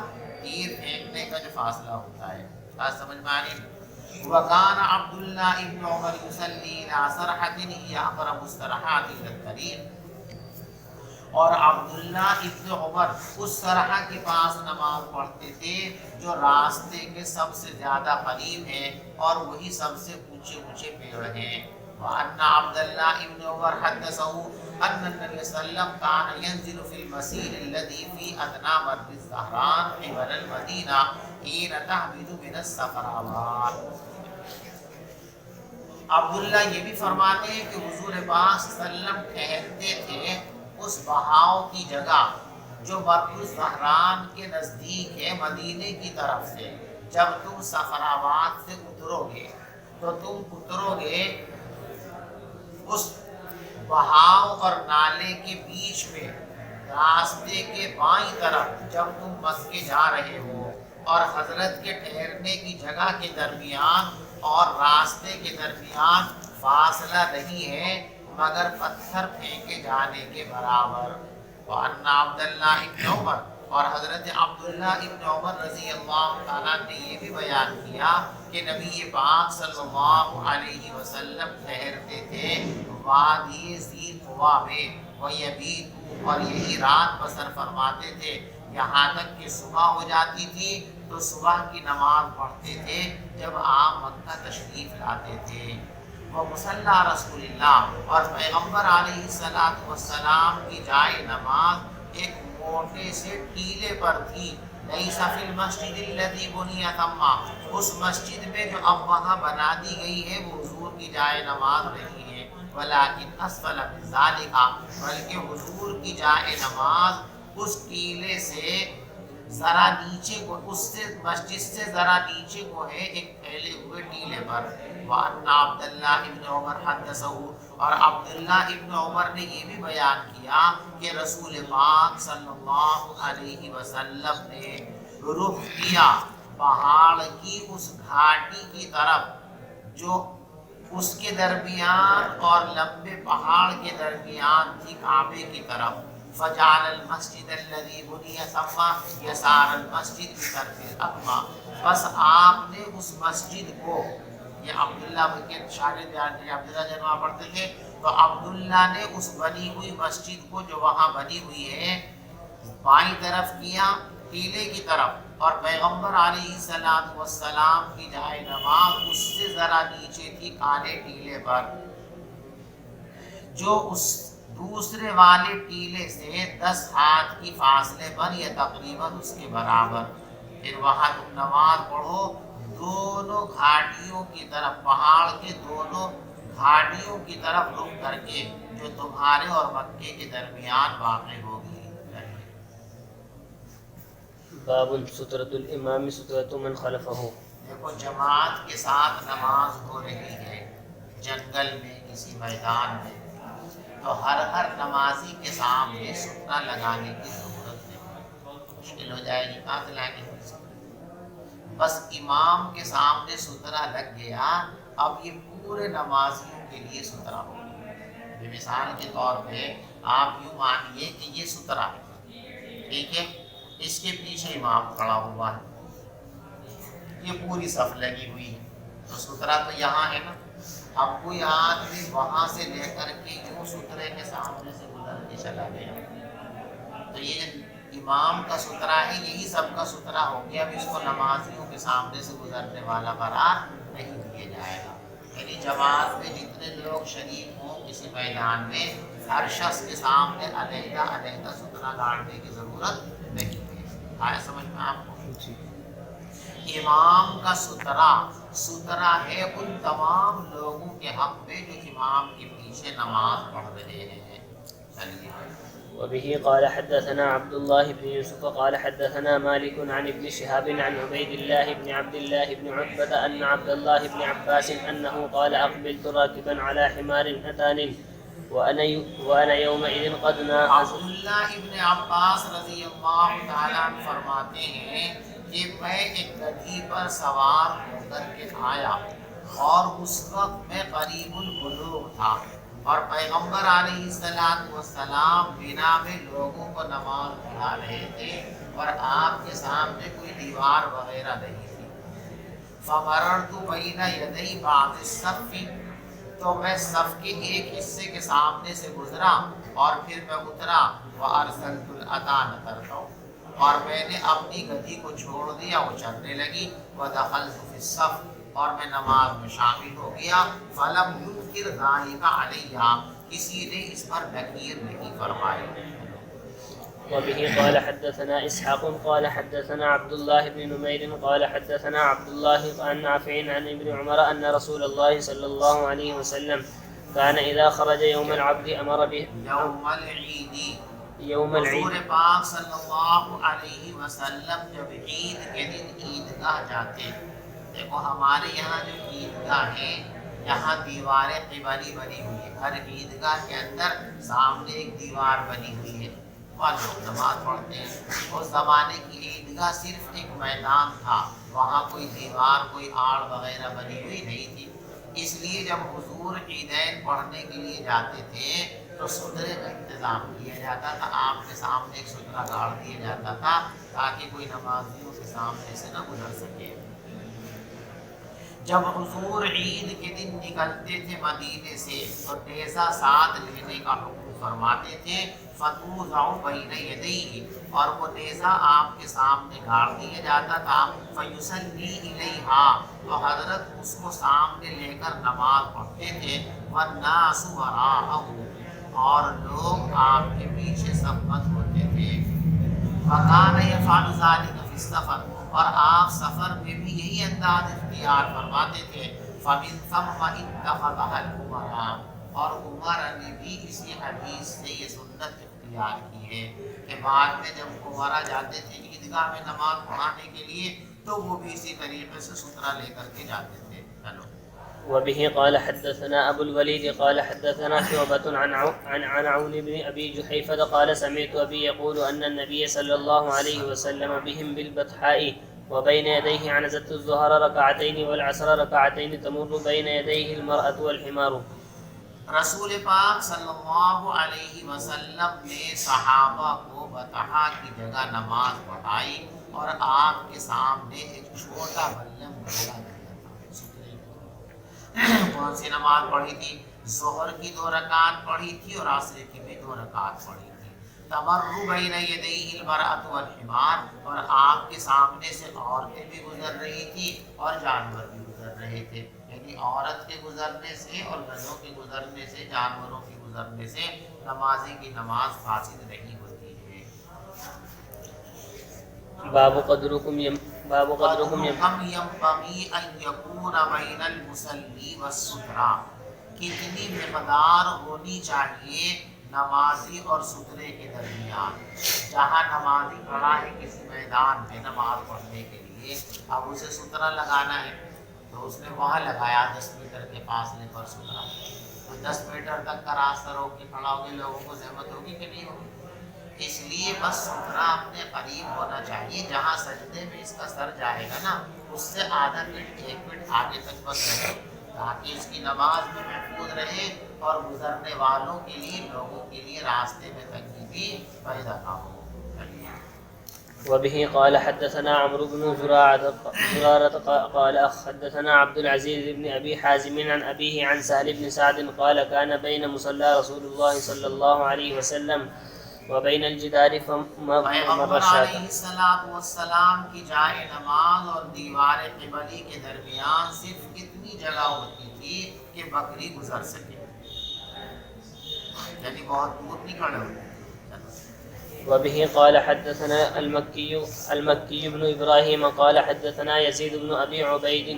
Speaker 2: تیر پھینکنے کا جو فاصلہ ہوتا ہے. بات سمجھ میں آ رہی؟ وَكَانَ عَبْدُ اللَّهِ ابْنُ عُمَرَ يُصَلِّي إِلَىٰ سَرْحَةٍ هِيَ أَقْرَبُ السَّرْحَاتِ إِلَى الطَّرِيقِ. اور عبداللہ ابن عمر اس سرحہ کے پاس نماز پڑھتے تھے جو راستے کے سب سے زیادہ قریب ہے, اور وہی سب سے اونچے اونچے پیڑ ہیں. وَأَنَّ عَبْدَ اللَّهِ ابْنُ عُمَرَ حَدَّثَهُ أَنَّ النَّبِيَّ صَلَّى اللَّهُ عَلَيْهِ وسلم كَانَ يَنزِلُ فِي الْمَسِيرِ الَّذِي فِي أَدْنَىٰ مَرْبِّ الزَّهْرَانِ قِبَلَ الْمَدِينَةِ حِينَ تَهْبِطُ مِنَ الصَّخْرَوَاتِ. عبداللہ یہ بھی فرماتے ہیں کہ حضور پاک صلی اللہ علیہ وسلم ٹھہرتے تھے اس بہاؤ کی جگہ جو مربع الزہران کے نزدیک ہے مدینے کی طرف سے. جب تم صخراوات سے اترو گے تو تم اترو گے اس بہاؤ اور نالے کے بیچ میں راستے کے بائیں طرف جب تم مکے جا رہے ہو, اور حضرت کے ٹھہرنے کی جگہ کے درمیان اور راستے کے درمیان فاصلہ نہیں ہے مگر پتھر پھینکے جانے کے برابر. وَأَنَّ عَبْدَ اللَّهِ ابْنَ عُمَرَ, اور حضرت عبداللہ ابن عمر رضی اللہ تعالیٰ نے یہ بھی بیان کیا کہ نبی پاک صلی اللہ علیہ وسلم ٹھہرتے تھے وادی ذی قوا میں, وَيَبِيتُ, اور یہی رات بسر فرماتے تھے یہاں تک کہ صبح ہو جاتی تھی. تو صبح کی نماز پڑھتے تھے جب آپ مکہ تشریف لاتے تھے. وہ مصلی رسول اللہ, اور پیغمبر علیہ الصلوۃ والسلام کی جائے نماز ایک موٹے سے ٹیلے پر تھی. لیس فی المسجد الذی بنی ثم, اس مسجد میں جو اب وہاں بنا دی گئی ہے وہ حضور کی جائے نماز نہیں ہے. ولکن اسفل من ذلک, بلکہ حضور کی جائے نماز اس ٹیلے سے ذرا نیچے کو, اس سے مسجد سے ذرا نیچے کو ہے ایک پھیلے ہوئے ٹیلے پر. وَأَنَّ عَبْدَ اللَّهِ ابْنَ عُمَرَ حَدَّثَهُ, اور عبداللہ ابن عمر نے یہ بھی بیان کیا کہ رسول پاک صلی اللہ علیہ وسلم نے رخ کیا پہاڑ کی اس گھاٹی کی طرف جو اس کے درمیان اور لمبے پہاڑ کے درمیان تھی کعبے کی طرف. فجعل المسجد الذي بني ثم يسار المسجد بطرف الاقصى, بس آپ نے اس مسجد کو, یہ عبداللہ کے شاگرد بیان کیا, عبداللہ جنوہ پڑھتے تھے, تو عبداللہ نے اس بنی ہوئی مسجد کو جو وہاں بنی ہوئی ہے بائیں طرف کیا ٹیلے کی طرف, اور پیغمبر علیہ الصلوۃ والسلام کی جائے نماز اس سے ذرا نیچے تھی کانے ٹیلے پر، جو اس دوسرے والے ٹیلے سے 10 ہاتھ کی فاصلے پر یا تقریباً اس کے برابر، پھر وہاں تم نماز پڑھو دونوں گھاٹیوں کی طرف، پہاڑ کے دونوں گھاٹیوں کی طرف رخ کر کے، جو تمہارے اور مکے کے درمیان واقع ہوگی۔
Speaker 1: باب سترۃ الامام سترۃ من خلفہ۔
Speaker 2: دیکھو جماعت کے ساتھ نماز ہو رہی ہے جنگل میں، کسی میدان میں، تو ہر نمازی کے سامنے سترہ لگانے کی ضرورت نہیں، مشکل ہو جائے گی، کہاں سے لائیں گے؟ بس امام کے سامنے سترہ لگ گیا، اب یہ پورے نمازیوں کے لیے سترہ ہو گیا۔ مثال کے طور پہ آپ یوں مانیے کہ یہ سترہ ہے، ٹھیک ہے، اس کے پیچھے امام کھڑا ہوا ہے، یہ پوری صف لگی ہوئی ہے، تو سترہ تو یہاں ہے نا۔ اب کوئی آدمی وہاں سے لے کر کے یوں سترے کے سامنے سے گزر کے چلا گیا، تو یہ جو امام کا سترہ ہے یہی سب کا سترہ ہو گیا، اب اس کو نمازیوں کے سامنے سے گزرنے والا قرار نہیں دیا جائے گا۔ یعنی جماعت میں جتنے لوگ شریک ہوں کسی میدان میں، ہر شخص کے سامنے علیحدہ علیحدہ سترہ گاڑنے کی ضرورت نہیں ہے۔ آیا سمجھ میں آپ کو؟ امام کا سترہ ہے ان تمام لوگوں کے حق میں جو امام کے پیچھے نماز پڑھ رہے ہیں۔ چلیے۔
Speaker 1: وبه قال حدثنا عبد الله بن يوسف قال حدثنا مالك عن ابن شهاب عن عبيد الله بن عبد الله بن عتبة أن عبد الله بن عباس أنه قال أقبلت راكبا على حمار أتان وأنا يومئذ قد ناقص۔
Speaker 2: عبداللہ ابن عباس رضی اللہ تعالیٰ عنہ فرماتے ہیں کہ میں ایک گدھی پر سوار ہو کر کے آیا، اور اس وقت میں قریب البلوغ تھا، اور پیغمبر علیہ السلام بنا میں لوگوں کو نماز پڑھا رہے تھے، اور آپ کے سامنے کوئی دیوار وغیرہ نہیں تھی۔ فمررت بین یدی بعض الصف، تو میں صف کے ایک حصے کے سامنے سے گزرا، اور پھر میں اترا، وارسلت الاتان ترتع، اور میں نے اپنی گدھی کو چھوڑ دیا، وہ چلنے لگی، ودخلت فی الصف، اور میں نماز میں شامل ہو گیا، فلم ينکر ذلک علیہ، کسی نے اس پر نکیر نہیں فرمائی۔
Speaker 1: وبه قال حدثنا إسحاق قال حدثنا عبد الله بن نمير قال حدثنا عبد الله عن نافع عن ابن عمر أن رسول الله صلى الله عليه وسلم كان إذا خرج يوم العبد أمر به يوم العيد۔
Speaker 2: حضور پاک صلی اللہ علیہ وسلم جب عید کے دن عیدگاہ جاتے، دیکھو ہمارے یہاں جو عیدگاہ ہے یہاں دیواریں قبلی بنی ہوئی ہے، ہر عیدگاہ کے اندر سامنے ایک دیوار بنی ہوئی ہے، وہاں لوگ نماز پڑھتے ہیں۔ اس زمانے کی عیدگاہ صرف ایک میدان تھا، وہاں کوئی دیوار کوئی آڑ وغیرہ بنی ہوئی نہیں تھی، اس لیے جب حضور عیدین پڑھنے کے لیے جاتے تھے تو سترے کا انتظام کیا جاتا تھا، آپ کے سامنے ایک سترہ گاڑ دیا جاتا تھا تاکہ کوئی نمازیوں کے سامنے سے نہ گزر سکے۔ جب حضور عید کے دن نکلتے تھے مدینے سے تو نیزہ ساتھ لینے کا حکم فرماتے تھے، فتوضع بین یدیہ، اور وہ نیزہ آپ کے سامنے گاڑ دیا جاتا تھا، فیصلی الیہا، تو حضرت اس کو سامنے لے کر نماز پڑھتے تھے، والناس وراءہ، اور لوگ آپ کے پیچھے صف بند ہوتے تھے۔ وکان یفعل ذلک فی السفر، اور آپ سفر میں بھی یہی انداز اختیار فرماتے تھے۔ فمن ثم اتخذها الامراء، اور عمر نے بھی اسی حدیث سے یہ سنت اختیار کی ہے کہ بعد میں جب عمرہ جاتے تھے عیدگاہ میں نماز پڑھانے کے لیے تو وہ بھی اسی طریقے سے سترہ لے کر کے جاتے تھے۔
Speaker 1: وبه قال حدثنا أبو الوليد قال حدثنا شعبة عن عون بن أبي جحيفة قال سمعت أبي يقول أن النبي صلى الله عليه وسلم بهم بالبطحاء وبين يديه عنزة الظهر ركعتين والعصر ركعتين تمر بين يديه المرأة والحمار۔
Speaker 2: رسول پاک صلی اللہ علیہ وسلم نے صحابہ کو بطحا کی جگہ نماز پڑھائی، اور آپ کے سامنے ایک چھوٹا بلم گھوڑا دیا تھا۔ کون سی نماز پڑھی تھی؟ ظہر کی 2 رکعت پڑھی تھی اور عصر کی بھی 2 رکعت پڑھی تھی۔ تمر بین یدیہ المرأۃ والحمار، اور آپ کے سامنے سے عورتیں بھی گزر رہی تھی اور جانور بھی گزر رہے رہے تھے، یعنی عورت کے گزرنے سے اور گدھوں کے گزرنے سے، جانوروں کے گزرنے سے نمازی کی نماز فاسد نہیں ہوتی ہے۔
Speaker 1: باب قدرکم
Speaker 2: قدرکم ینبغی ان یکون بین المصلی والسترہ، کتنی مقدار ہونی چاہیے نمازی اور سترے کے درمیان۔ جہاں نمازی کھڑا ہے کسی میدان میں نماز پڑھنے کے لیے، اب اسے سترہ لگانا ہے تو اس نے وہاں لگایا 10 میٹر کے فاصلے پر سترہ، تو 10 میٹر تک کا راستہ روک کے کھڑا ہوگی، لوگوں کو زحمت ہوگی کہ نہیں ہوگی؟ اس لیے بس سترہ اپنے قریب ہونا چاہیے، جہاں سجدے میں اس کا سر جائے گا نا اس سے آدھا فٹ 1 فٹ آگے تک بس رہے، تاکہ اس کی نماز بھی محفوظ رہے اور گزرنے والوں کے لیے، لوگوں کے لیے راستے میں تنگی بھی پیدا نہ ہو۔
Speaker 1: وبه قال حدثنا عمرو بن زرارة قال حدثنا عبد العزيز بن أبي حازم عن أبيه عن سهل بن سعد قال كان بين مصلى رسول الله صلى الله عليه وسلم وبين الجدار فمر
Speaker 2: پیغمبر
Speaker 1: شاة۔
Speaker 2: علیہ السلام کی جائے نماز اور دیوار قبلی کے درمیان صرف اتنی جگہ ہوتی تھی کہ بکری گزر سکے، یعنی بہت دور نہیں کھڑے ہوتے۔
Speaker 1: وبه قال حدثنا المكي بن إبراهيم قال حدثنا يزيد بن أبي عبيد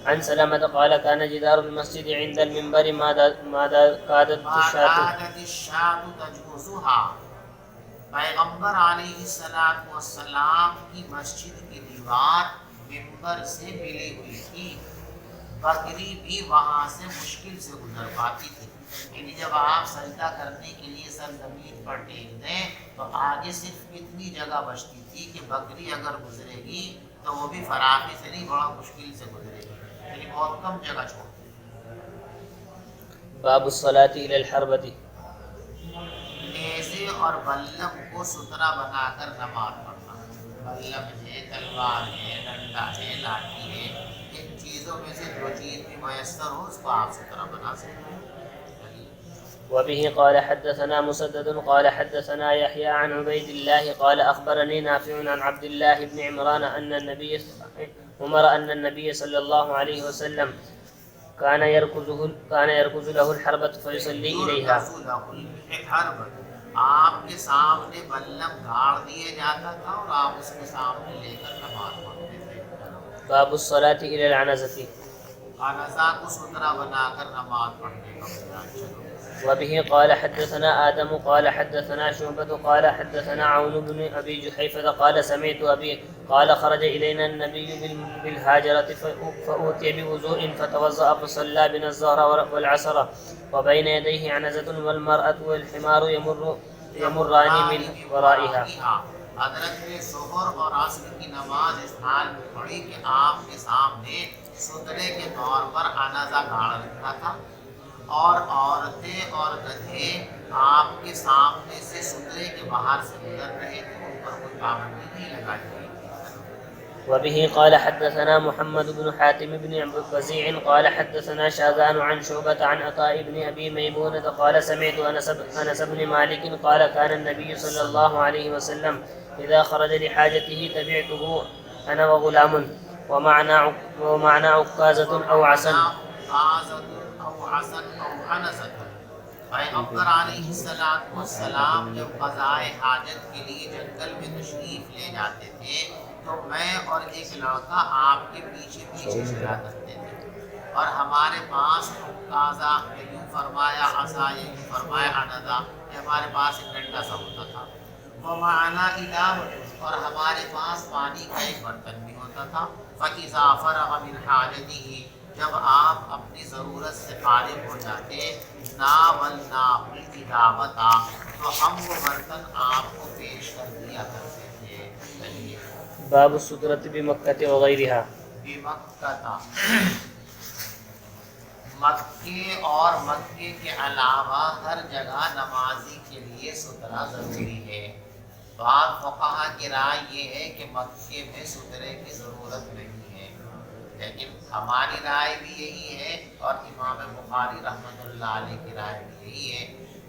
Speaker 1: عن سلمة قال كان جدار المسجد عند المنبر ما كادت
Speaker 2: الشاة تجوزها، پیغمبر علیہ السلام کی مسجد کی دیوار منبر سے ملی ہوئی تھی، بکری بھی وہاں سے مشکل سے گزر پاتی تھی، یعنی جب آپ سجدہ کرنے کے لیے سر زمین پر ٹیک دیں تو آگے صرف اتنی جگہ بچتی تھی کہ بکری اگر گزرے گی تو وہ بھی فراخی سے نہیں، بڑا مشکل سے گزرے گی، یعنی بہت کم جگہ چھوڑتی۔
Speaker 1: باب الصلاة إلى الحربة۔
Speaker 2: نیزے اور بلم کو سترہ بنا کر نماز پڑھنا، بلم ہے، تلوار ہے، ڈنڈا ہے، لاٹھی ہے، ان چیزوں میں سے جو چیز بھی میسر ہو اس کو آپ سترہ بنا سکتے ہیں۔
Speaker 1: وبه قال حدثنا مسدد قال حدثنا يحيى عن عبيد الله قال أخبرني نافع عن عبد الله بن عمران أن النبي صلى الله عليه وسلم كان يركز له الحربة فيصلي إليها۔
Speaker 2: آپ کے سامنے بلم گاڑ دیے جاتا تھا اور آپ اس کے سامنے لے کر نماز پڑھتے تھے۔
Speaker 1: باب الصلاة إلى العنزة۔
Speaker 2: عنزہ کو سترہ بنا کر نماز پڑھنے کا بیان چلو۔
Speaker 1: وبه قال حدثنا آدم قال حدثنا شعبة قال حدثنا عون بن أبي جحيفة قال سمعت أبي قال خرج إلينا النبي بالهاجرة فأوتي بوضوء فتوضأ فصلى بنا الظهر والعصر وبين يديه عنزة والمرأة والحمار يمران من ورائها۔
Speaker 2: حضرت نے ظہر اور عصر کی نماز اس حال میں پڑھی کہ آپ کے سامنے سترے کے طور پر عنزہ گاڑ رکھا تھا اور عورتیں اور گدھے آپ کے سامنے سے سترے کے باہر سے گزر رہے تھے، ان پر کوئی پابندی نہیں لگائی گئی۔
Speaker 1: وبه قال حدثنا محمد بن حاتم بن وزيع قال حدثنا شاذان عن شعبة عن عطاء بن أبي ميمونة قال سمعت أنس بن مالك قال كان النبي صلى الله عليه وسلم إذا خرج لحاجته تبعته أنا وغلام ومعنا عكازة أو عسل۔
Speaker 2: پیغمبر علیہ السلام جب قضائے حاجت کے لیے جنگل میں تشریف لے جاتے تھے تو میں اور ایک لڑکا آپ کے پیچھے پیچھے چلا کرتے تھے، اور ہمارے پاس عکازہ، یوں فرمایا عصا، یوں فرمایا عنزہ، ہمارے پاس ایک ڈنڈا سا ہوتا تھا، ومعنا إِناءٌ، اور ہمارے پاس پانی کا ایک برتن بھی ہوتا تھا، فَإِذَا فَرَغَ مِنْ حَاجَتِهِ، جب آپ اپنی ضرورت سے فارغ ہو جاتے، ناولناہ الإِدَاوَةَ، تو ہم وہ برتن آپ کو پیش کر دیا کرتے تھے۔
Speaker 1: باب السترة بمكة وغيرها۔
Speaker 2: بمکہ، مکے اور مکے کے علاوہ ہر جگہ نمازی کے لیے سترہ ضروری ہے۔ بعض فقہا کی رائے یہ ہے کہ مکے میں سترے کی ضرورت نہیں ہے، لیکن ہماری رائے بھی یہی ہے اور امام بخاری رحمۃ اللہ علیہ کی رائے بھی یہی ہے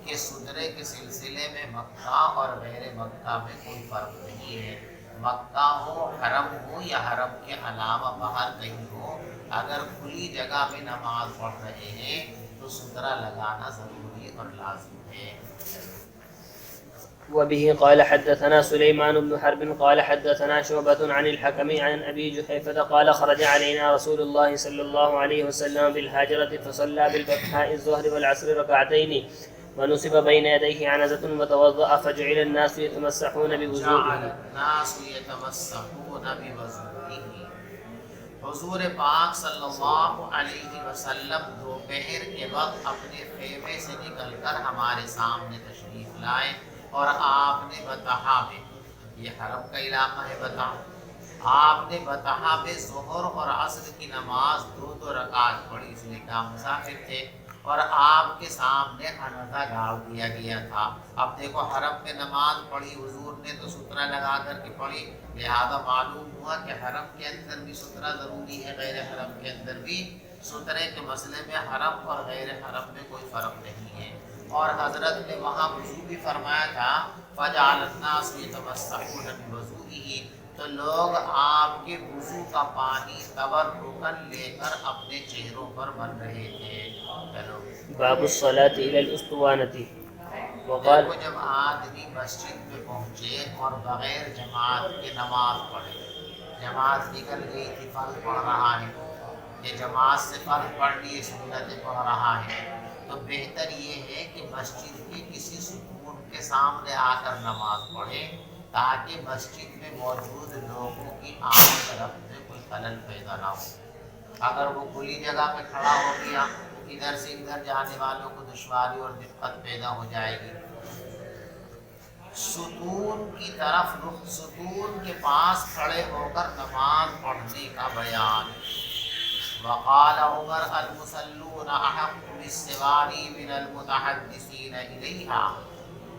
Speaker 2: کہ سترے کے سلسلے میں مکہ اور غیر مکہ میں کوئی فرق نہیں ہے، مکہ ہو، حرم ہو یا حرم کے علاوہ باہر کہیں ہو، اگر کھلی جگہ میں نماز پڑھ رہے ہیں تو سترہ لگانا ضروری اور لازم ہے۔
Speaker 1: وبه قال حدثنا سليمان بن حرب قال حدثنا شعبة عن الحكم عن أبي جحيفة قال خرج علينا رسول الله صلى الله عليه وسلم بالهاجرة فصلى بالبطحاء الظهر والعصر ركعتين ونصب بين يديه عنزة وتوضأ فجعل الناس يتمسحون بوضوئه۔
Speaker 2: حضور پاک صلی اللہ علیہ وسلم دوپہر کے وقت اپنے خیمے سے نکل کر ہمارے سامنے تشریف لائے اور آپ نے بطحا میں، یہ حرم کا علاقہ ہے بطحا، آپ نے بطحا میں ظہر اور عصر کی نماز دو رکعت پڑھی، اس لیے کہ مسافر تھے، اور آپ کے سامنے عنزہ ڈال دیا گیا تھا۔ اب دیکھو حرم میں نماز پڑھی حضور نے تو سترہ لگا کر کے پڑھی، لہذا معلوم ہوا کہ حرم کے اندر بھی سترہ ضروری ہے، غیر حرم کے اندر بھی۔ سترے کے مسئلے میں حرم اور غیر حرم میں کوئی فرق نہیں ہے، اور حضرت نے وہاں وضو بھی فرمایا تھا، فَجَعَلَ النَّاسُ يَتَمَسَّحُونَ بِوَضُوئِهِ، تو لوگ آپ کے وضو کا پانی تبرکاً لے کر اپنے چہروں پر بن رہے تھے۔ چلو
Speaker 1: باب الصلاة إلى الأسطوانة وقال
Speaker 2: دیکھو جب آدمی مسجد میں پہنچے اور بغیر جماعت کے نماز پڑھے، جماعت نکل گئی تھی فرض پڑھ رہا ہے، یہ جماعت سے فرض پڑھ لیے سنتیں پڑھ رہا ہے، تو بہتر یہ ہے کہ مسجد کے کسی سکون کے سامنے آ کر نماز پڑھے تاکہ مسجد میں موجود لوگوں کی آمد و رفت میں کوئی خلل پیدا نہ ہو۔ اگر وہ کھلی جگہ پہ کھڑا ہو گیا، ادھر سے ادھر جانے والوں کو دشواری اور دقت پیدا ہو جائے گی۔ ستون کی طرف رخ، ستون کے پاس کھڑے ہو کر نماز پڑھنے کا بیان۔ وقال عمر المصلون احق بالسوار من المتحدثین الیہا،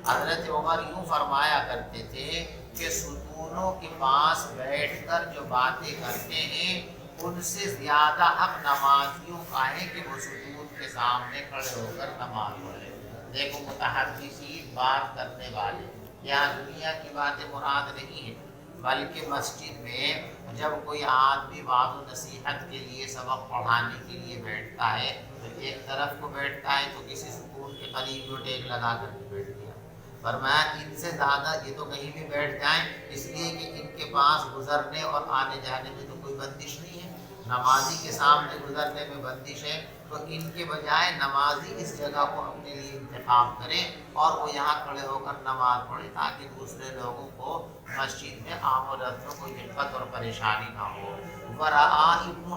Speaker 2: حضرت عمر یوں فرمایا کرتے تھے کہ ستونوں کے پاس بیٹھ کر جو باتیں کرتے ہیں ان سے زیادہ حق نمازیوں کا ہے کہ وہ ستون کے سامنے کھڑے ہو کر نماز پڑھیں۔ دیکھو متحدثین بات کرنے والے، یہاں دنیا کی باتیں مراد نہیں ہے، بلکہ مسجد میں جب کوئی آدمی وعظ و نصیحت کے لیے سبق پڑھانے کے لیے بیٹھتا ہے تو ایک طرف کو بیٹھتا ہے تو کسی سکون کے قریب جو ٹیک لگا کر کے بیٹھ گیا۔ فرمایا ان سے زیادہ یہ تو کہیں بھی بیٹھ جائیں، اس لیے کہ ان کے پاس گزرنے اور آنے جانے میں تو کوئی بندش نہیں ہے، نمازی کے سامنے گزرنے میں بندش ہے، تو ان کے بجائے نمازی اس جگہ کو اپنے لیے انتخاب کریں اور وہ یہاں کھڑے ہو کر نماز پڑھیں تاکہ دوسرے لوگوں کو مسجد میں آمد و رفت میں کوئی دقت اور پریشانی نہ ہو۔ ورأى ابن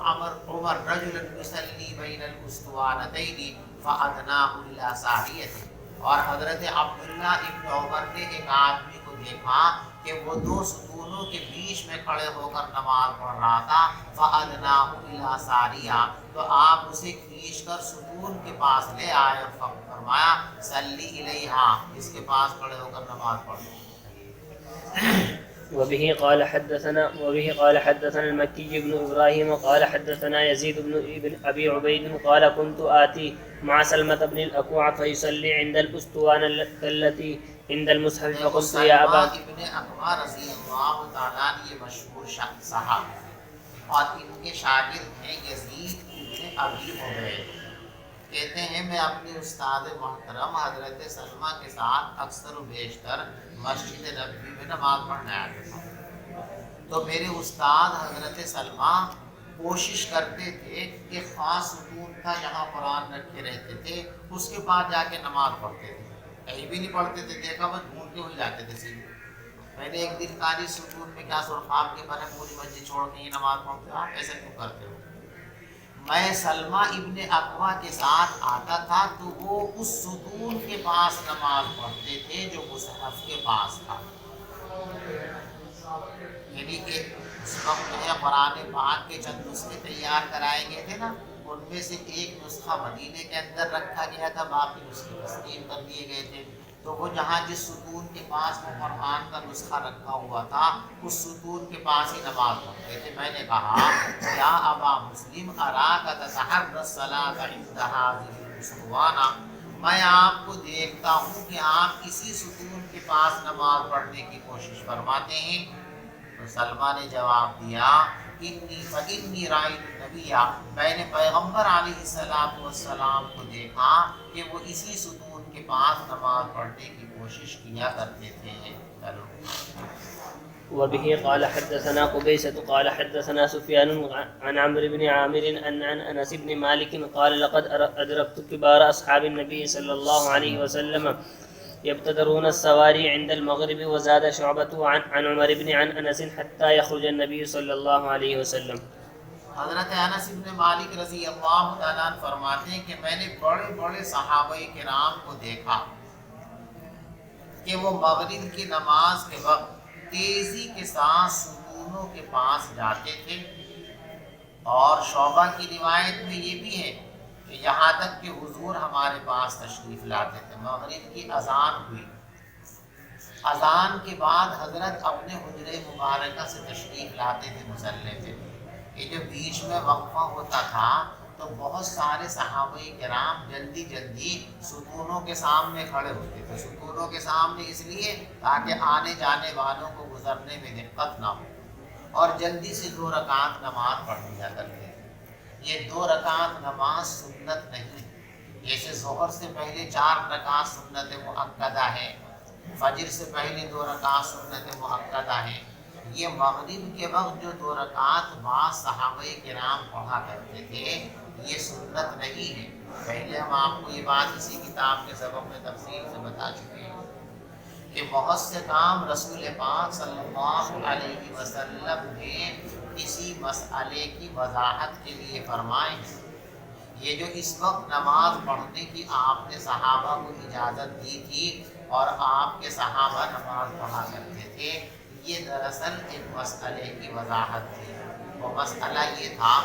Speaker 2: عمر رجلا يصلي بين الاسطوانتين فأدناه إلى ساريته، اور حضرت عبداللہ ابن عمر نے ایک آدمی کو دیکھا کہ وہ دو ستونوں کے بیچ میں کھڑے ہو کر نماز پڑھ رہا تھا، فَأَدْنَاهُ إِلَىٰ سَارِيَةٍ، تو آپ اسے کھینچ کر ستون کے پاس لے آئے اور فرمایا صلی الیہا، اس کے پاس کھڑے ہو کر نماز پڑھو۔
Speaker 1: وبه قال حدثنا المكي بن إبراهيم قال حدثنا يزيد بن أبي عبيد قال كنت آتي مع سلمة بن الأكوع فيصلي عند الأسطوانة التي عند المصحف فقلت يا أبا
Speaker 2: ابن اکوع رضی اللہ تعالیٰ یہ مشہور صحابی ہیں اور ان کے شاگرد ہیں یزید بن ابی عبید، کہتے ہیں میں اپنے استاد محترم حضرت سلمہ کے ساتھ اکثر و بیشتر مسجد نبوی میں نماز پڑھنے آتا تھا، تو میرے استاد حضرت سلمہ کوشش کرتے تھے کہ خاص ستون تھا جہاں قرآن رکھے رہتے تھے اس کے پاس جا کے نماز پڑھتے تھے، کہیں بھی نہیں پڑھتے تھے، دیکھا بس ڈھونڈ کے ہو جاتے تھے سیدھے۔ میں نے ایک دن کہا جی ستون میں کیا سرخاب کے بنے پوری مسجد چھوڑ کے یہ نماز پڑھتے ہو، آپ ایسے کیوں کرتے ہو؟ میں سلمہ ابن اکوع کے ساتھ آتا تھا تو وہ اس ستون کے پاس نماز پڑھتے تھے جو مصحف کے پاس تھا، یعنی کہ اس وقت جو ہے قرآن پاک کے چند نسخے تیار کرائے گئے تھے نا، ان میں سے ایک نسخہ مدینے کے اندر رکھا گیا تھا، باقی نسخے تسلیم کر دیے گئے تھے، تو وہ جہاں جس ستون کے پاس وہ قرآن کا نسخہ رکھا ہوا تھا اس ستون کے پاس ہی نماز پڑھتے تھے۔ میں نے کہا یا ابا مسلم اراک تتحری الصلاۃ عند هذه الاسطوانہ، میں آپ کو دیکھتا ہوں کہ آپ اسی ستون کے پاس نماز پڑھنے کی کوشش فرماتے ہیں۔ تو سلمہ نے جواب دیا فإنی رأیت النبی، میں نے پیغمبر علیہ السلام کو دیکھا کہ وہ اسی ستون کے پاس نماز پڑھنے کی کوشش کیا کرتے تھے۔ چلو۔
Speaker 1: وبه قال حدثنا قبيصة قال حدثنا سفيان عن عمرو بن عامر عن أنس بن مالك قال لقد أدركت كبار أصحاب النبي صلى الله عليه وسلم يبتدرون السواري عند المغرب، وزاد شعبة عن عمر بن عن أنس حتى يخرج النبي صلى الله عليه وسلم۔
Speaker 2: حضرت انس بن مالک رضی اللہ تعالیٰ عنہ فرماتے ہیں کہ میں نے بڑے بڑے صحابہ کرام کو دیکھا کہ وہ مغرب کی نماز کے وقت تیزی کے ساتھ ستونوں کے پاس جاتے تھے، اور شعبہ کی روایت میں یہ بھی ہے کہ یہاں تک کہ حضور ہمارے پاس تشریف لاتے تھے۔ مغرب کی اذان ہوئی، اذان کے بعد حضرت اپنے حجرے مبارکہ سے تشریف لاتے تھے مصلی پہ۔ یہ جو بیچ میں وقفہ ہوتا تھا تو بہت سارے صحابہ کرام جلدی جلدی ستونوں کے سامنے کھڑے ہوتے تھے۔ ستونوں کے سامنے اس لیے تاکہ آنے جانے والوں کو گزرنے میں دقت نہ ہو، اور جلدی سے 2 رکعت نماز پڑھ لیا کرتے تھے۔ یہ 2 رکعت نماز سنت نہیں، جیسے ظہر سے پہلے 4 رکعت سنت مؤکدہ ہے، فجر سے پہلے 2 رکعت سنت مؤکدہ ہے۔ یہ مغرب کے وقت جو 2 رکعت بعض صحابہ کرام پڑھا کرتے تھے یہ سنت نہیں ہے۔ پہلے ہم آپ کو یہ بات اسی کتاب کے سبق میں تفصیل سے بتا چکے ہیں کہ بہت سے کام رسول پاک صلی اللہ علیہ وسلم نے اسی مسئلے کی وضاحت کے لیے فرمائے ہیں۔ یہ جو اس وقت نماز پڑھنے کی آپ نے صحابہ کو اجازت دی تھی اور آپ کے صحابہ نماز پڑھا کرتے تھے، یہ دراصل ایک مسئلے کی وضاحت تھی۔ وہ مسئلہ یہ تھا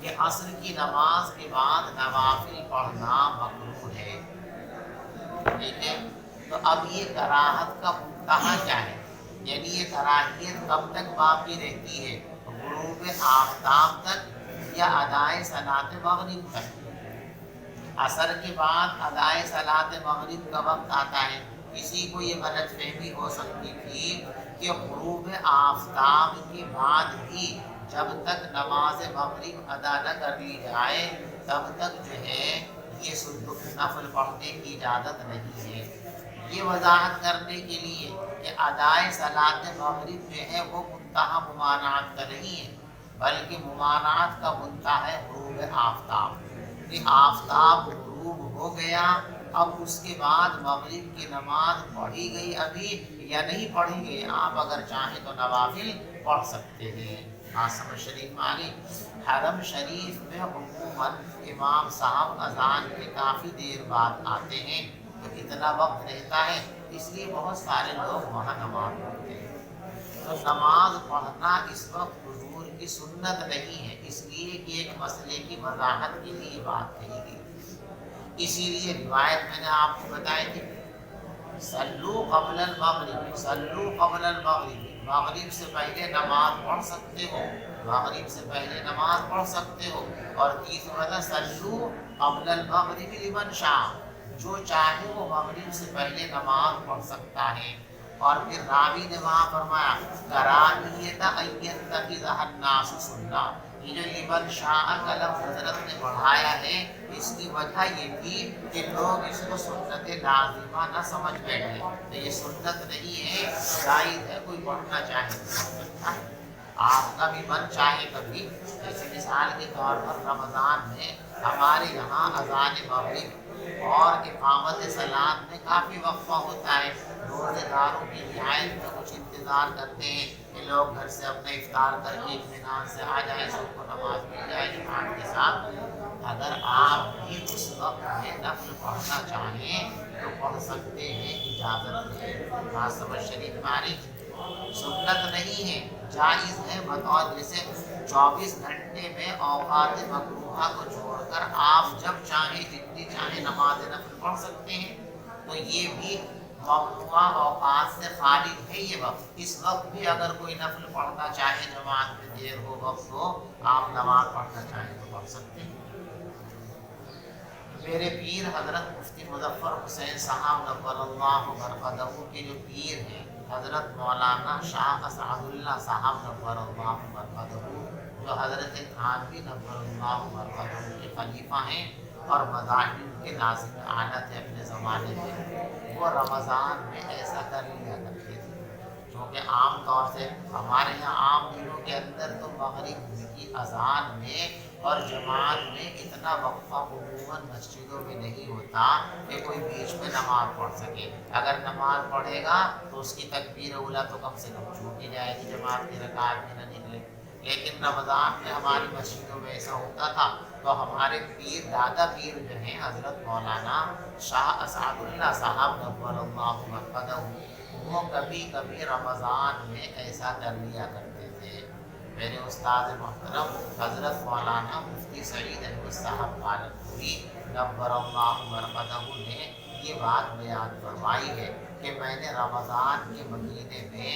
Speaker 2: کہ عصر کی نماز کے بعد نوافل پڑھنا مکروہ ہے، ٹھیک ہے؟ تو اب یہ کراہت کا منتہا کیا ہے؟ یعنی یہ کراہیت کب تک باقی رہتی ہے؟ غروب آفتاب تک یا ادائے صلاۃ مغرب تک؟ عصر کے بعد ادائے صلاۃ مغرب کا وقت آتا ہے۔ کسی کو یہ غلط فہمی ہو سکتی تھی کہ غروب آفتاب کے بعد بھی جب تک نماز مغرب ادا نہ کر لی جائے تب تک جو ہے یہ نفل پڑھنے کی اجازت نہیں ہے۔ یہ وضاحت کرنے کے لیے کہ ادائے صلاۃ مغرب جو ہے وہ منتہا ممانعت کا نہیں ہے، بلکہ ممانعت کا منتہا ہے غروب آفتاب۔ کہ آفتاب غروب ہو گیا، اب اس کے بعد مغرب کی نماز پڑھی گئی ابھی یا نہیں پڑھی گئی، آپ اگر چاہیں تو نوافل پڑھ سکتے ہیں۔ سمجھ شریف میں آگے حرم شریف میں عموماً امام صاحب اذان کے کافی دیر بعد آتے ہیں، تو اتنا وقت رہتا ہے، اس لیے بہت سارے لوگ وہاں نماز پڑھتے ہیں۔ تو نماز پڑھنا اس وقت حضور کی سنت نہیں ہے، اس لیے کہ ایک مسئلے کی وضاحت کے لیے بات کہی گئی۔ اسی لیے روایت میں نے آپ کو بتائی تھی، صلو قبل المغرب، صلو قبل المغرب، مغرب سے پہلے نماز پڑھ سکتے ہو، مغرب سے پہلے نماز پڑھ سکتے ہو۔ اور تیسرا صلو قبل المغرب لمن شاء، جو چاہے وہ مغرب سے پہلے نماز پڑھ سکتا ہے۔ اور پھر راوی نے وہاں فرمایا کراہیت ان یتخذ الناس سنہ، یہ جو لمن شاء کا لفظ حضرت نے بڑھایا ہے اس کی وجہ یہ تھی کہ لوگ اس کو سنت لازمہ نہ سمجھ بیٹھے، تو یہ سنت نہیں ہے، جائز ہے، کوئی پڑھنا چاہے تو پڑھ سکتا ہے۔ آپ کا بھی من چاہے کبھی، جیسے مثال کے طور پر رمضان میں ہمارے یہاں اذان مغرب اور اقامت صلاۃ میں کافی وقفہ ہوتا ہے، روزے داروں کی رعایت میں کچھ انتظار کرتے ہیں کہ لوگ گھر سے اپنے افطار کر کے اطمینان سے آ جائیں، سب کو نماز مل جائے جماعت کے ساتھ۔ اگر آپ بھی اس وقت میں نفل پڑھنا چاہیں تو پڑھ سکتے ہیں، اجازت ہے۔ بات سمجھ شریف ماری سنت نہیں ہے، جائز ہے، بطور جیسے 24 گھنٹے میں اوقات مکروہہ کو چھوڑ کر آپ جب چاہیں جتنی چاہیں نماز نفل پڑھ سکتے ہیں، تو یہ بھی ممنوعہ اوقات سے خارج ہے یہ وقت۔ اس وقت بھی اگر کوئی نفل پڑھنا چاہے جماعت میں دیر ہو وقت ہو، آپ نماز پڑھنا چاہیں تو پڑھ سکتے ہیں۔ میرے پیر حضرت مفتی مظفر حسین صاحب نور اللہ مرقدہ کے جو پیر ہیں حضرت مولانا شاہ اسعد اللہ صاحب نور اللہ مرقدہ، جو حضرت تھانوی نور اللہ مرقدہ کے خلیفہ ہیں اور مذاہب کے ناظم اعلیٰ تھے اپنے زمانے میں، وہ رمضان میں ایسا کر لیا کرتے تھے. کیونکہ عام طور سے ہمارے یہاں عام دنوں کے اندر تو مغرب کی اذان میں اور جماعت میں اتنا وقفہ عموماً مسجدوں میں نہیں ہوتا کہ کوئی بیچ میں نماز پڑھ سکے. اگر نماز پڑھے گا تو اس کی تکبیر اولیٰ تو کم سے کم چھوٹ ہی جائے گی، جماعت کی رکعت میں نہ نکلے. لیکن رمضان میں ہماری مسجدوں میں ایسا ہوتا تھا تو ہمارے پیر دادا پیر جو ہیں حضرت مولانا شاہ اسعد اللہ صاحب نور اللہ مرقدہ، وہ کبھی کبھی رمضان میں ایسا کر لیا کرتے تھے. میرے استاد محترم حضرت مولانا مفتی سعید احمد صاحب پالنپوری نور اللہ مرقدہ نے یہ بات بیان فرمائی ہے کہ میں نے رمضان کے مہینے میں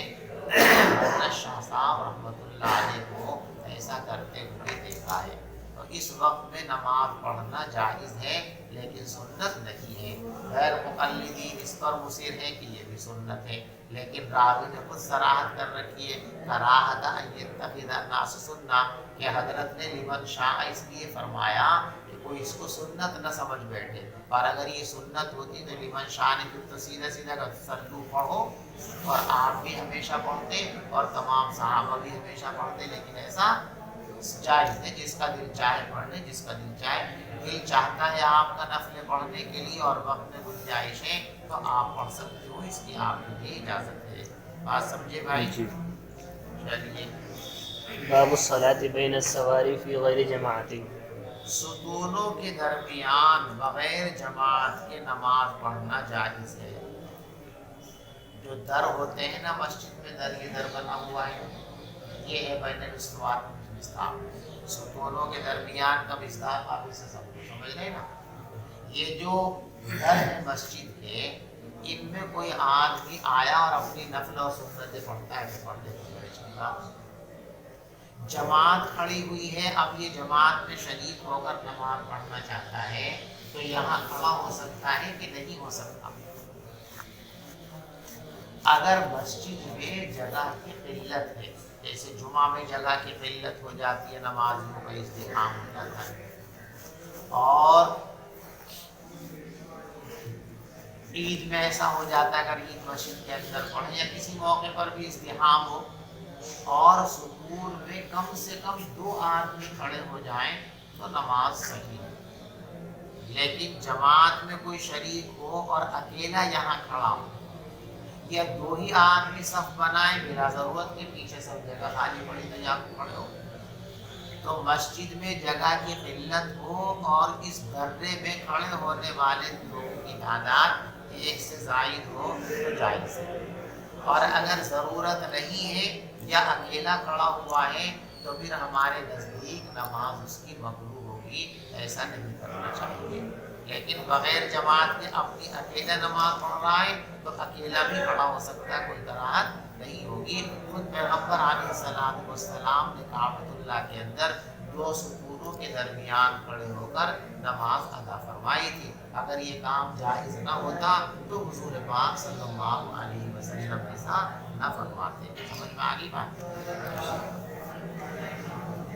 Speaker 2: حضرت شاہ صاحب رحمۃ اللہ علیہ کو ایسا کرتے ہوئے دیکھا ہے. تو اس وقت میں نماز پڑھنا جائز ہے لیکن سنت نہیں ہے. غیر مقلدین اس پر مصر ہے کہ یہ بھی سنت ہے، لیکن راوی نے خود صراحت کر رکھی ہے کراہت ان یتخذ الناس سنہ، کہ حضرت نے لمن شاء اس لیے فرمایا کہ کوئی اس کو سنت نہ سمجھ بیٹھے. اور اگر یہ سنت ہوتی تو لمن شاء نے پھر تو سیدھا سیدھا سلو پڑھو، اور آپ بھی ہمیشہ پڑھتے اور تمام صحابہ بھی ہمیشہ پڑھتے. لیکن ایسا جائز ہے، جس کا دل چاہے پڑھ لے، جس کا دل چاہے. دل چاہتا ہے آپ کا نفل پڑھنے کے لیے اور وقت میں گنجائش ہے تو آپ پڑھ سکتے ہو، اس کی آپ کے لیے اجازت ہے. بات سمجھے بھائی؟ چلیے.
Speaker 1: باب الصلاة بین السواری فی غیر جماعت.
Speaker 2: ستونوں کے درمیان بغیر جماعت کے نماز پڑھنا جائز ہے. جو در ہوتے ہیں نا مسجد میں، در یہ در بنا ہوا ہے، یہ ہے بین الاستواء مصداق. ستونوں کے درمیان کا مصداق آپ اسے سب کو سمجھ رہے نا. یہ جو در ہے مسجد کے، ان میں کوئی آدمی آیا اور اپنی نفل اور سنتیں پڑھتا ہے تو پڑھ لیتا ہے. جماعت کھڑی ہوئی ہے، اب یہ جماعت میں شریک ہو کر نماز پڑھنا چاہتا ہے تو یہاں کھڑا ہو سکتا ہے کہ نہیں ہو سکتا؟ اگر مسجد میں جگہ کی قلت ہے، جیسے جمعہ میں جگہ کی قلت ہو جاتی ہے، نمازیوں کا ازدحام ہو جاتا ہے، اور عید میں ایسا ہو جاتا ہے اگر عید مسجد کے اندر پڑھیں یا کسی موقع پر بھی ازدحام ہو، اور سکون میں کم سے کم 2 آدمی کھڑے ہو جائیں تو نماز صحیح ہے. لیکن جماعت میں کوئی شریک ہو اور اکیلا یہاں کھڑا ہو، یا 2 ہی آدمی صف بنائے بلا ضرورت کے، پیچھے سب جگہ خالی پڑی تو یہاں کھڑے ہو، تو مسجد میں جگہ کی قلت ہو اور اس درے میں کھڑے ہونے والے لوگوں کی تعداد 1 سے زائد ہو تو جائز ہے. اور اگر ضرورت نہیں ہے یا اکیلا کھڑا ہوا ہے تو پھر ہمارے نزدیک نماز اس کی مقروء ہوگی، ایسا نہیں کرنا چاہیے. لیکن بغیر جماعت کے اپنی اکیلا نماز پڑھ رہا ہے تو اکیلا بھی کھڑا ہو سکتا ہے، کوئی کراہت نہیں ہوگی. خود پیغمبر علیہ الصلوۃ والسلام نے کعبۃ اللہ کے اندر 2 ستونوں کے درمیان کھڑے ہو کر نماز ادا فرمائی تھی. اگر یہ کام جائز نہ ہوتا تو حضور پاک صلی اللہ علیہ وسلم ایسا نہ فرماتے. سمجھ میں آ گئی بات؟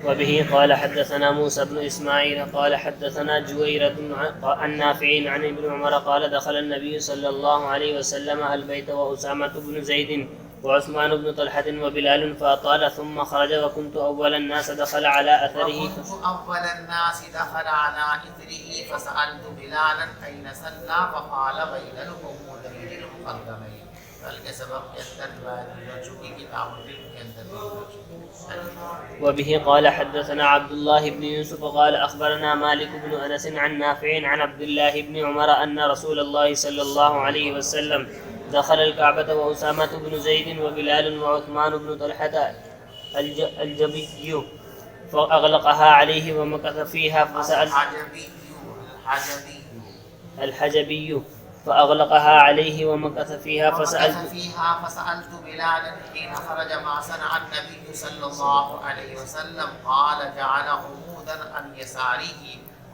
Speaker 1: وبه قال حدثنا موسى بن إسماعيل قال حدثنا جويرة عن نافع عن ابن عمر قال دخل النبي صلى الله عليه وسلم البيت وأسامة بن زيد وعثمان بن طلحة وبلال فأطال ثم خرج وكنت أول الناس دخل على أثره
Speaker 2: فسألت بلالا أين صلى فقال بين القعودين المقدمين. بلکہ سبب کے اندر روایت ہو چکی، کتاب العلم کے اندر.
Speaker 1: وبه قال حدثنا عبد الله بن يوسف قال أخبرنا مالك بن أنس عن نافع عن عبد الله بن عمر أن رسول الله صلى الله عليه وسلم دخل الكعبة وأسامة بن زيد وبلال وعثمان بن طلحة الجبي فأغلقها عليه ومكث فيها الحجبي فأغلقها عليه ومكث فيها
Speaker 2: فسألت بلالا حين خرج ما صنع النبي صلى الله عليه وسلم قال جعل عمودا عن يساره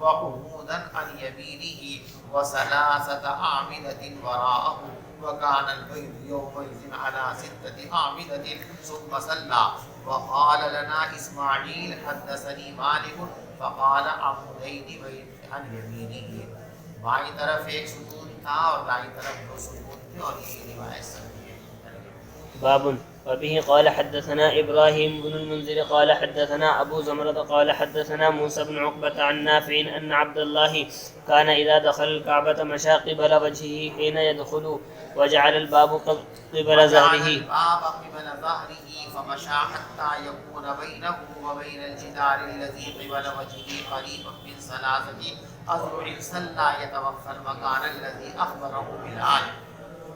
Speaker 2: وعمودا عن يمينه وثلاثة أعمدة وراءه وكان البيت يومئذ على 6 أعمدة ثم صلى وقال لنا إسماعيل حدثني مالك فقال عمودين عن يمينه. بائیں طرف ایک ستون تھا اور دائیں طرف 2 ستون تھے اور یہ روایت صحیح ہے.
Speaker 1: باب وبه قال حدثنا إبراهيم بن المنذر قال حدثنا أبو زمرة قال حدثنا موسى بن عقبة عن نافع أن عبد الله كان إذا دخل الكعبة مشى قبل وجهه حين يدخل وجعل الباب قبل ظهره
Speaker 2: فمشى حتى يكون بينه وبين الجدار الذي قبل وجهه قريبا من 3 أذرع صلى يتوفى المكان الذي أخبره بلال.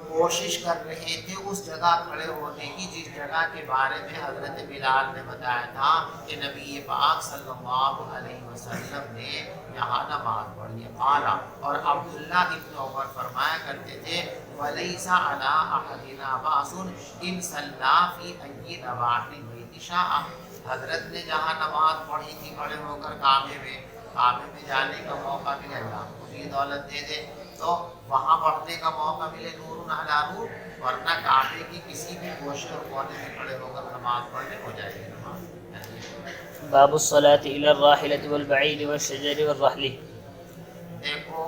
Speaker 2: کوشش کر رہے تھے اس جگہ کھڑے ہونے کی جس جگہ کے بارے میں حضرت بلال نے بتایا تھا کہ نبی پاک صلی اللہ علیہ وسلم نے یہاں نماز پڑھی. قالا اور عبداللہ ابن عمر فرمایا کرتے تھے وَلَيْسَ عَلَىٰ أَحَدِنَا بَأْسٌ إِنْ صَلَّىٰ فِي أَيِّ نَوَاحِي الْبَيْتِ شَاءَ. حضرت نے جہاں نماز پڑھی تھی کھڑے ہو کر کعبے میں جانے کا موقع ملے اللہ کو یہ دولت دے دے تو وہاں پڑھنے کا موقع ملے نور علی نور، ورنہ کعبے کی کسی بھی گوشے اور کونے میں کھڑے ہو کر نماز پڑھنے ہو جائے گی نماز.
Speaker 1: باب الصلاة إلى الراحلة والبعير والشجر والرحل.
Speaker 2: دیکھو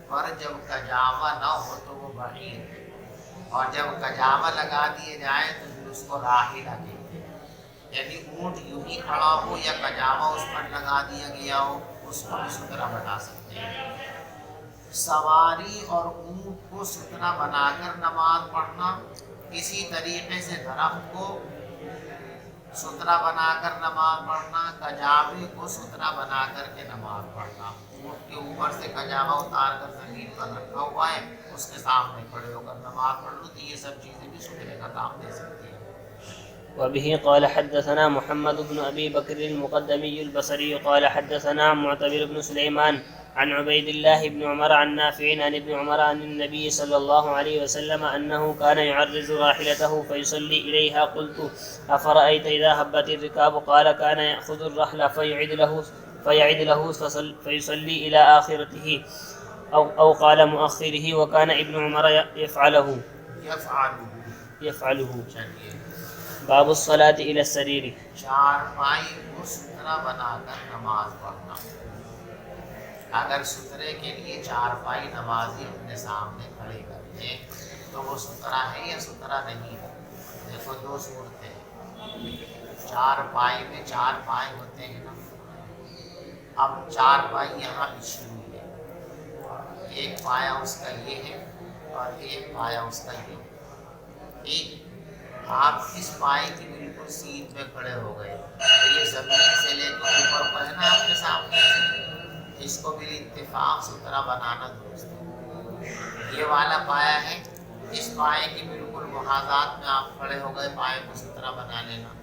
Speaker 2: پر جب کجاوا نہ ہو تو وہ بعیر، اور جب کجاوا لگا دیے جائیں تو پھر اس کو راحلہ کہتے ہیں. یعنی اونٹ یوں ہی کھڑا ہو یا کجاوا اس پر لگا دیا گیا ہو اس کو بھی سترہ بنا سکتے ہیں. سواری اور اونٹ کو سترہ بنا کر نماز پڑھنا، اسی طریقے سے درخت کو سترہ بنا کر نماز پڑھنا، کجاوے کو سترہ بنا کر کے نماز پڑھنا. اونٹ کے اوپر سے کجاوا اتار کر زمین پر رکھا ہوا ہے اس کے سامنے کھڑے ہو کر نماز پڑھ لو تو یہ سب چیزیں بھی سترے کا کام دے سکتی ہیں.
Speaker 1: وبه قال حدثنا محمد بن أبي بكر المقدمي البصري قال حدثنا معتبر بن سليمان عن عبيد الله بن عمر عن نافع عن ابن عمر عن النبي صلى الله عليه وسلم أنه كان يعرض راحلته فيصلي إليها. قلت أفرأيت إذا هبت الركاب؟ قال كان يأخذ الرحل فيعد له فيصلي إلى آخرته أو قال مؤخره وكان ابن عمر يفعله. باب الصلاة إلى السرير.
Speaker 2: چارپائی کو سترہ بنا کر نماز پڑھنا. اگر سترے کے لیے چارپائی نمازی اپنے سامنے کھڑے کر دیں تو وہ سترہ ہے یا سترہ نہیں ہے؟ دیکھو 2 صورتیں. چارپائی میں 4 پائے ہوتے ہیں نا. اب 4 پائی یہاں بچھی ہوئی ہے، ایک پایا اس کا یہ ہے اور ایک پایا اس کا یہ ہے. ایک آپ اس پائے کی بالکل سیدھ میں کھڑے ہو گئے تو یہ زمین سے لے کر اوپر پہنا آپ کے سامنے، اس کو بھی اتفاق سترہ بنانا درست ہے. یہ والا پایا ہے، اس پائے کی بالکل محاذات میں آپ کھڑے ہو گئے، پائے کو سترہ بنا لینا.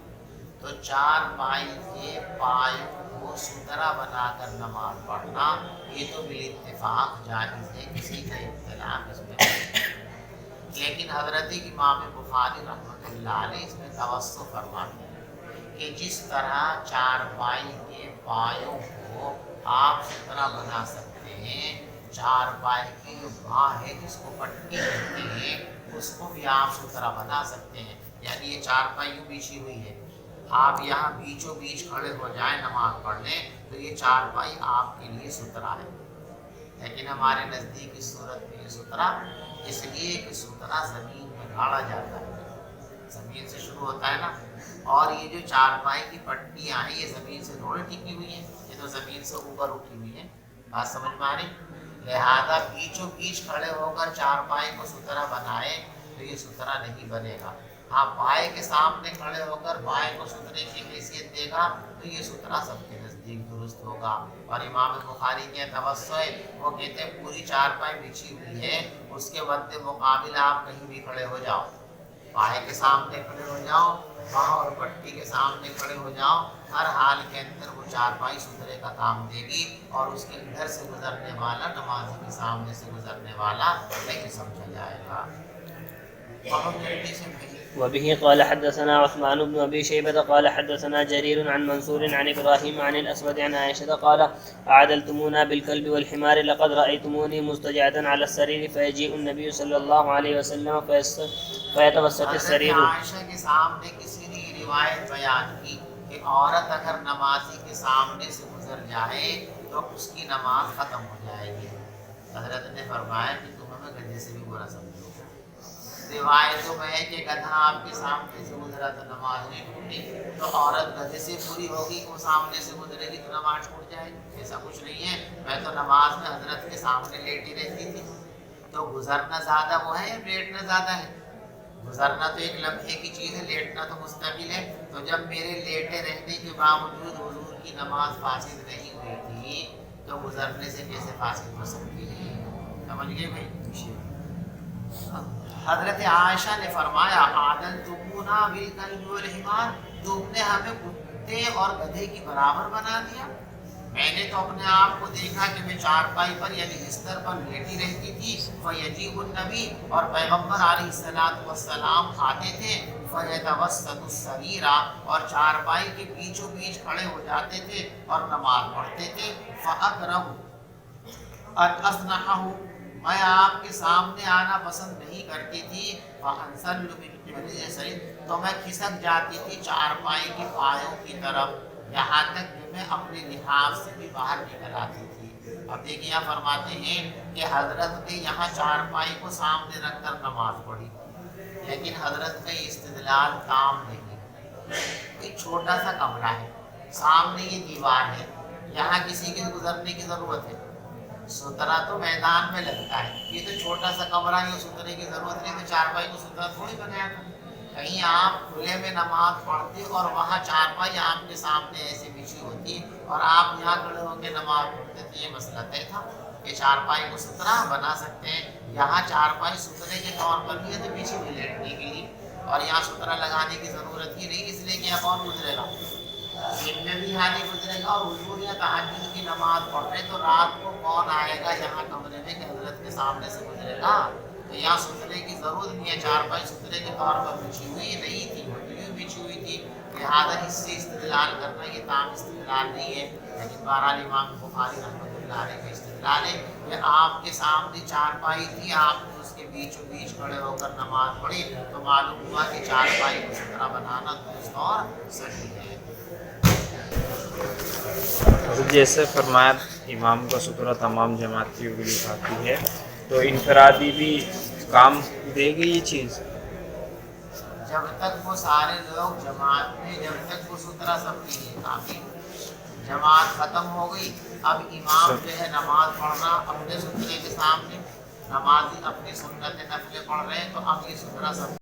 Speaker 2: تو 4 پائی کے پائے کو سترہ بنا کر نماز پڑھنا یہ تو بالاتفاق جائز ہے، کسی کا اختلاف اس میں نہیں. لیکن حضرت امام بخاری رحمۃ اللہ علیہ اس میں توسع فرماتے ہیں کہ جس طرح 4 پائی کے پایوں کو آپ سترہ بنا سکتے ہیں، 4 پائی کی جو باں ہے جس کو پٹی کہتے ہیں اس کو بھی آپ سترہ بنا سکتے ہیں. یعنی یہ 4 پائی یوں بچھی ہوئی ہے، آپ یہاں بیچوں بیچ کھڑے ہو جائیں نماز پڑھنے تو یہ 4 پائی آپ کے لیے سترہ ہے. لیکن ہمارے نزدیک اس صورت میں یہ سترہ اس لیے کہ سترہ زمین میں گاڑا جاتا ہے، زمین سے شروع ہوتا ہے نا، اور یہ جو 4 پائی کی پٹیاں ہیں یہ زمین سے تھوڑی ٹکی ہوئی ہیں، یہ تو زمین سے اوپر اٹھی ہوئی ہیں. بات سمجھ میں آ رہی؟ لہذا بیچوں بیچ کھڑے ہو کر 4 پائی کو سترہ بنائے تو یہ سترہ نہیں بنے گا. ہاں پائے کے سامنے کھڑے ہو کر پائے کو سترے کی حیثیت دے گا تو یہ سترہ سب کے نزدیک درست ہوگا. اور امام بخاری کے توسع ہے، وہ کہتے ہیں پوری 4 پائی بچھی ہوئی ہے، اس کے مد مقابل آپ کہیں بھی کھڑے ہو جاؤ، پائے کے سامنے کھڑے ہو جاؤ، باں اور پٹی کے سامنے کھڑے ہو جاؤ، ہر حال کے اندر وہ 4 پائی سترے کا کام دے گی اور اس کے ادھر سے گزرنے والا نمازی کے سامنے سے گزرنے والا نہیں سمجھا جائے گا. بہت جلدی سے بھائی.
Speaker 1: وبه قال حدثنا عثمان بن أبي شيبة قال حدثنا جرير عن منصور عن إبراهيم عن الأسود عن عائشة قال أعدلتمونا بالكلب والحمار لقد رأيتموني مستجعة على السرير فيجيء النبي صلى الله عليه وسلم فيتوسط السرير.
Speaker 2: حضرت عائشہ کے سامنے کسی نے یہ روایت بیان کی کہ عورت اگر نمازی کے سامنے سے گزر جائے تو اس کی نماز ختم ہو جائے گی. حضرت نے فرمایا کہ تم ہمیں گدھے سے بھی برا سمجھو. روایتوں میں ہے کہ گدھا آپ کے سامنے سے گزرا تو نماز نہیں ٹوٹی, تو عورت گدھے سے پوری ہوگی وہ سامنے سے گزرے گی تو نماز ٹوٹ جائے گی. ایسا کچھ نہیں ہے. میں تو نماز میں حضرت کے سامنے لیٹی رہتی تھی. تو گزرنا زیادہ وہ ہے یا لیٹنا زیادہ ہے؟ گزرنا تو ایک لمحے کی چیز ہے, لیٹنا تو مستقل ہے. تو جب میرے لیٹے رہنے کے باوجود حضور کی نماز فاسد نہیں ہوئی تھی تو گزرنے سے کیسے فاسد ہو سکتی ہے؟ سمجھ گئے بھائی؟ حضرت عائشہ نے فرمایا عادلتمونا بالکلب والحمار, تم نے ہمیں کتے اور گدھے کی برابر بنا دیا. میں نے تو اپنے آپ کو دیکھا کہ میں چارپائی پر یعنی بستر پر لیٹی رہتی تھی. فیجیء النبی, اور پیغمبر علیہ السلام آتے تھے. فیتوسط السریر, اور چارپائی کے بیچوں بیچ کھڑے ہو جاتے تھے اور نماز پڑھتے تھے. فاکرہ ان اصنعہ, میں آپ کے سامنے آنا پسند نہیں کرتی تھی. فانسل من قبل سریر, تو میں کھسک جاتی تھی چارپائی کے پایوں کی طرف, یہاں تک کہ میں اپنے لحاظ سے بھی باہر نکل آتی تھی. اب دیکھیں یہاں فرماتے ہیں کہ حضرت نے یہاں چارپائی کو سامنے رکھ کر نماز پڑھی, لیکن حضرت کا یہ استدلال کام نہیں. ایک چھوٹا سا کمرہ ہے, سامنے یہ دیوار ہے, یہاں کسی کے گزرنے کی ضرورت ہے؟ سترا تو میدان میں لگتا ہے. یہ تو چھوٹا سا کمرہ ہے, سترے کی ضرورت نہیں, تو چارپائی کو سترا تھوڑی بنایا تھا. کہیں آپ کھلے میں نماز پڑھتے اور وہاں چارپائی آپ کے سامنے ایسے بچھی ہوتی اور آپ یہاں کھڑے ہو کے نماز پڑھتے, تو یہ مسئلہ طے تھا کہ چارپائی کو سترا بنا سکتے ہیں. یہاں چارپائی سترے کے طور پر بھی ہے تو پیچھے بھی لیٹنے کے لیے, اور یہاں سترا لگانے کی ضرورت ہی نہیں, اس لیے کہ یہاں کون گزرے گا؟ دن میں بھی یہاں نہیں گزرے گا, اور حضور یا تہجد کی نماز پڑھ رہے تو رات کو کون آئے گا یہاں کمرے میں کہ حضرت کے سامنے سے گزرے گا؟ تو یہاں سترے کی ضرورت نہیں ہے. چارپائی سترے کے طور پر بچھی ہوئی نہیں تھی, یوں بچھی ہوئی تھی. لہٰذا اس سے استدلال کرنا یہ تام استدلال نہیں ہے. لیکن بہرحال امام بخاری رحمۃ اللہ علیہ کا استدلال ہے کہ آپ کے سامنے چارپائی تھی, آپ نے اس کے بیچوں بیچ کھڑے ہو کر نماز پڑھی, تو معلوم ہوا کہ چارپائی کو سترا بنانا درست اور صحیح ہے.
Speaker 3: جیسے فرمایا امام کا سترہ تمام جماعتیوں کے لیے کافی ہے, تو انفرادی بھی کام دے گی یہ چیز؟
Speaker 2: جب تک وہ سارے لوگ جماعت میں, جب تک وہ سترا سب کے لیے کافی. جماعت ختم ہو گئی, اب امام جو ہے نماز پڑھنا اپنے سترے کے سامنے, نمازی اپنی سنت نفلیں پڑھ رہے ہیں, تو اب یہ سترا سب